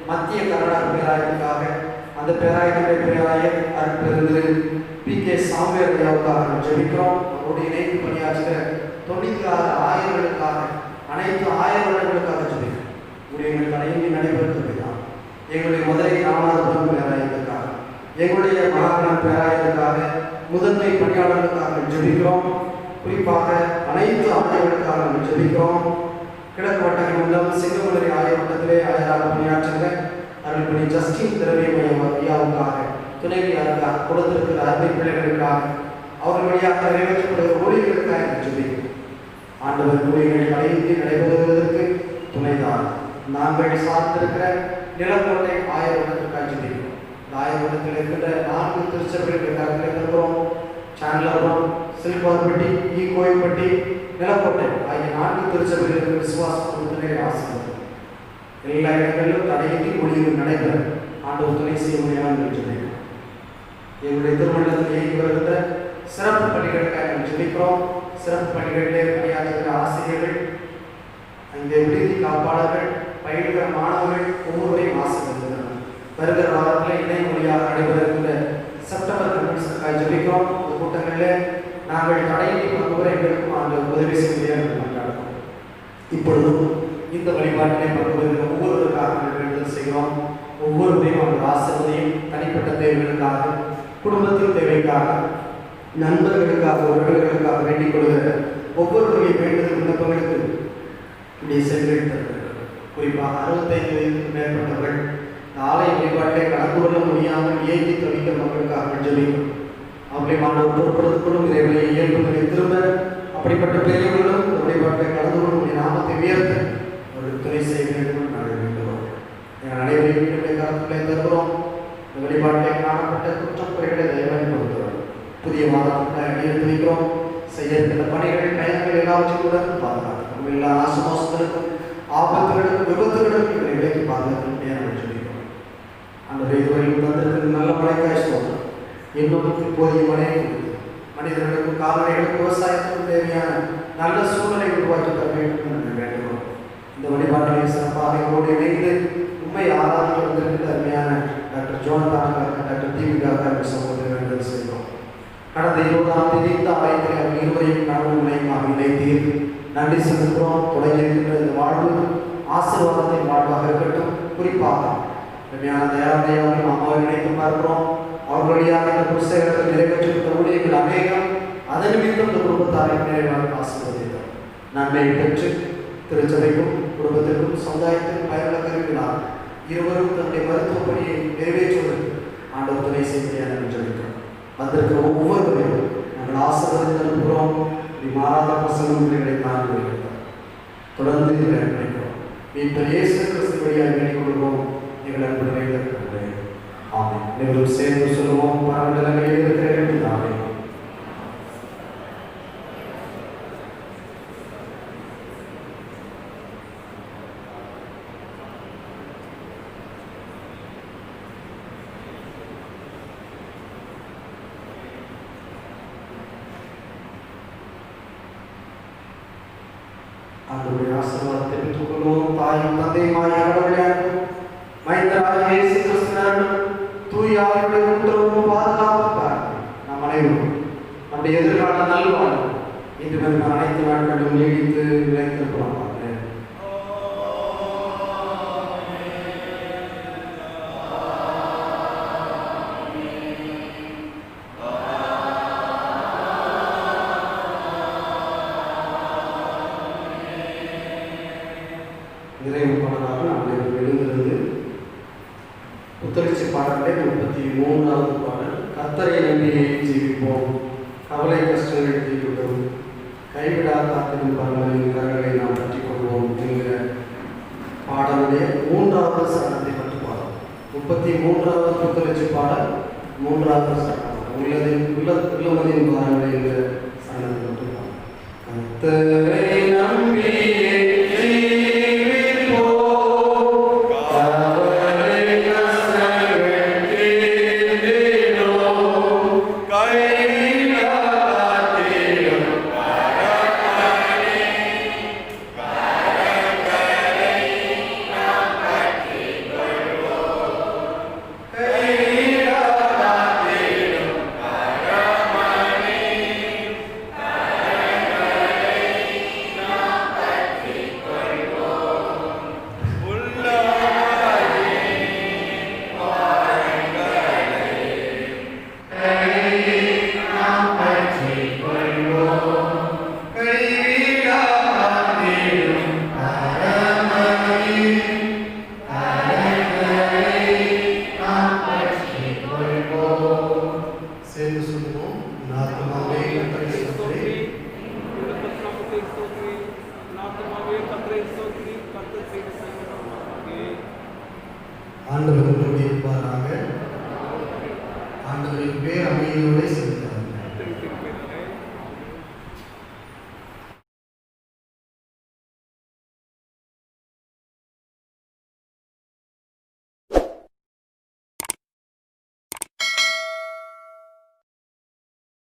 Speaker 1: மத்திய கர்நாடக பேராயத்துக்காக அந்த பேராயத்துடைய பேராயர் அருட்பெருந்து P.K. சாமுவேல் ஐயாவுக்காக ஜெபிக்கிறோம். அவருடைய இணைந்து பணியாற்றுகிற 96 ஆயர்களுக்காக, அனைத்து ஆயர்களுக்காக ஜெபிக்கிறோம். ஊழியர்கள் தடையின்றி நடைபெறுவதுதான் எங்களுடைய மதுரை ராமநாதபுரம் பேராயத்துக்காக, எங்களுடைய மகாகணம் பேராயத்துக்காக, முதன்மை பணியாளர்களுக்காக ஜெபிக்கிறோம். குறிப்பாக அனைத்து ஆயர்களுக்காக ஜெபிக்கிறோம். கிழக்கு வட்டமண்டலம் சிங்கமுனரி ஆயவட்டத்திலே ஆயராக பணியாற்றுகிற அருள்பணி ஜஸ்டின் திரவியமயம் ஐயாவுக்காக, துணைவியாருக்காக, கொடுத்திருக்கிற அருமை பிள்ளைகளுக்காக, அவர்கள் வழியாக நிறைவேற்றப்படுகிற ஊழியர்களுக்காக ஜெபிக்கிறோம். ஆண்டவர் ஊழியர்கள் தடையின்றி நடைபெறுவதற்கு துணைதான். நாங்கள் சார்ந்திருக்கிற நிலக்கோட்டை ஆயவட்டத்திற்காக ஜெபிக்கிறோம். இந்த ஆயவட்டத்தில் இருக்கின்ற 4 திருச்சபைகளுக்காக இருக்கிறோம். சாண்டலபுரம், சில்பார்பட்டி, கோயில்பட்டி, நிலக்கோட்டை ஆகிய 4 திருச்சபைகளுக்கு விசுவாச கொடுத்தனை ஆசிரியர் எல்லா இடங்களிலும் தடையின்றி ஊழியர்கள் நடைபெற ஆண்டவர் துணை செய்ய முடியாது ஜெபிக்கிறோம். எங்களுடைய திருமணத்தில் இயங்கி வருகின்ற சிறப்பு பணிகளுக்காக ஜெபிக்கிறோம். சிறப்பு பணிகளிலே பணியாற்றுகிற ஆசிரியர்கள், அங்கே விடுதி காப்பாளர்கள், பயிலுகிற மாணவர்கள் ஒவ்வொருவரையும் ஆசீர்வதிக்கிறார். வருகிற வாரத்தில் இணை மொழியாக நடைபெறுகின்ற செப்டம்பர் கன்வென்ஷனுக்காக ஜெபிக்கிறோம். இந்த கூட்டங்களில் நாங்கள் தடையின்றி பங்குபெற எங்களுக்கும் அந்த உதவி செய்ய முடியாது கொண்டாடுறோம். இப்பொழுதும் இந்த வழிபாட்டினை பங்குபெறுகிற ஒவ்வொருவருக்காக நாங்கள் வேண்டுதல் செய்கிறோம். ஒவ்வொருவரையும் அந்த ஆசிரியரையும் தனிப்பட்ட தேவைகளுக்காக, குடும்பத்தின் தேவைக்காக, நண்பர்களுக்காக, உறவினர்களுக்காக வேண்டிக் கொள்கிற ஒவ்வொருவரையும் வேண்டுதல் விண்ணப்பங்களுக்கு இப்படி சென்று குறிப்பாக 65 வயதுக்கு மேற்பட்டவர்கள் ஆலய வழிபாட்டை கலந்து கொள்ள முடியாமல் ஏற்றி தவிக்கிற மக்களுக்காக ஜெபிக்கிறோம். அவர்களை மாணவர் பொறுப்படுத்திக்கொள்ளும் இறைவனை இயல்பு நிலை திரும்ப அப்படிப்பட்ட பெரியவர்களும் இந்த வழிபாட்டை கலந்து கொள்ளும் நாமத்தை உயர்த்த அவர்கள் துணை செய்ய வேண்டும் நாங்கள் வேண்டுகிறோம். எங்கள் அனைவரையும் காலத்திலே தருகிறோம். இந்த வழிபாட்டை காணப்பட்ட குற்றக்குறைகளை தயவாய் கொடுக்கிறோம். புதிய மாதத்துக்காக எடுத்து வைக்கிறோம். செய்ய இருக்கின்ற பணிகள், பயன்கள் எல்லாவற்றையும் கூட பாதுகாக்கிறோம். நம்ம எல்லா நாசமோசங்களுக்கும், ஆபத்துகளுக்கும், விபத்துகளுக்கும் இவரை விலைக்கு பாதுகாக்க நேரம் சொல்லிக்கிறோம். அந்த இதுவரையும் தந்திருக்கிற நல்ல மழைக்காய் சொல்றோம். இன்னும் போதிய மழை மனிதர்களுக்கும், கால்நடைகளுக்கும், விவசாயத்துக்கும் தேவையான நல்ல சூழ்நிலை உருவாக்கி தர வேண்டும் என்று வேண்டுகிறோம். இந்த வழிபாட்டினை சிறப்பாக எங்களோடு இணைந்து உண்மை ஆராய்ச்சி வந்திருக்கிற அருமையான டாக்டர் ஜோனத்தானுக்காக, டாக்டர் தீபிகாக்காக சமூகத்தை வேண்டுதல் செய்கிறோம். கடந்த 20ஆம் தேதி இந்த ஆலயத்தில் அவர் இருவரையும் கணவன் மனைவியாக இணைத்தீர். நன்றி செலுத்துகிறோம். தொடங்கியிருக்கின்ற இந்த வாழ்வு ஆசீர்வாதத்தின் வாழ்வாக இருக்கட்டும். குறிப்பாக அருமையான தயாரையாவையும் அம்மாவை நினைத்து பார்க்கிறோம். அவர் வழியாக இந்த புஸ்தகத்தில் நிறைவேற்றிருக்கிற ஊழியர்கள் அநேகம் அதன் நிமித்தம் இந்த குடும்பத்தாரை நிறைவாக ஆசீர்வதித்தார். நன்மை பெற்று திருச்சபைக்கும், குடும்பத்திற்கும், சமுதாயத்திற்கும் பயனுள்ள கருவினார் இருவரும் தன்னுடைய மருத்துவ பணியை நிறைவேற்றுவதற்கு ஆண்டவர் துணை செய்ய ஜெபிக்கிறோம். வந்திருக்கிற ஒவ்வொருவரையும் நாங்கள் ஆசீர்வதித்து அனுப்புகிறோம். மாறாத பிரசங்கங்களை தாண்டி வருகிறார். தொடர்ந்து இதை நினைக்கிறோம். இப்போ இயேசு கிறிஸ்து வழியாக வேண்டிக் கொள்வோம். எங்கள் அன்பு நிறைந்திருக்கிறதே. ஆமென். அனைவரும் சேர்ந்து சொல்லுவோம். பரமண்டலங்களில் இருக்கிற பிதாவே, ஆண்டவருடைய ஆசீர்வாதத்தை பெற்றுக்கொள்வோம். தாயும் தந்தையுமாய் கடவுளையாகும் மைந்தராகிய இயேசு கிறிஸ்துவின் தூய ஆவியுடைய உத்தரவும் பாதுகாப்புக்காக நாம் அனைவரும் நம்முடைய எதிர்கால நல்வாழ்வு இன்று நம்ம அனைத்து நாட்களும் நீடித்து நிலைத்திருக்கிறோம். நிறைவு பாடலாக நாம் எழுந்திருந்து புத்தரிச்சி பாடலை 33வது பாடல், கர்த்தரை நம்பியே ஜீவிப்போம், கவலை கஷ்டங்களை தீர்விடும், கைவிடா காத்திடும் பரமனின் கரங்களை நாம் பற்றி கொள்வோம் என்கிற பாடலுடைய 3வது சரணத்தை பற்றி பாடம். 33வது புத்தரிச்சி பாடல் 3வது சரணம் உள்ளமதின் பாடலை என்கிற சரணத்தை பற்றி பாடம். கர்த்தரை நம்பியே ஜீவிப்போம், ஆண்டவர் உங்களோடு இருப்பாராக. ஆண்டவரின் பேர் அமைதியோடு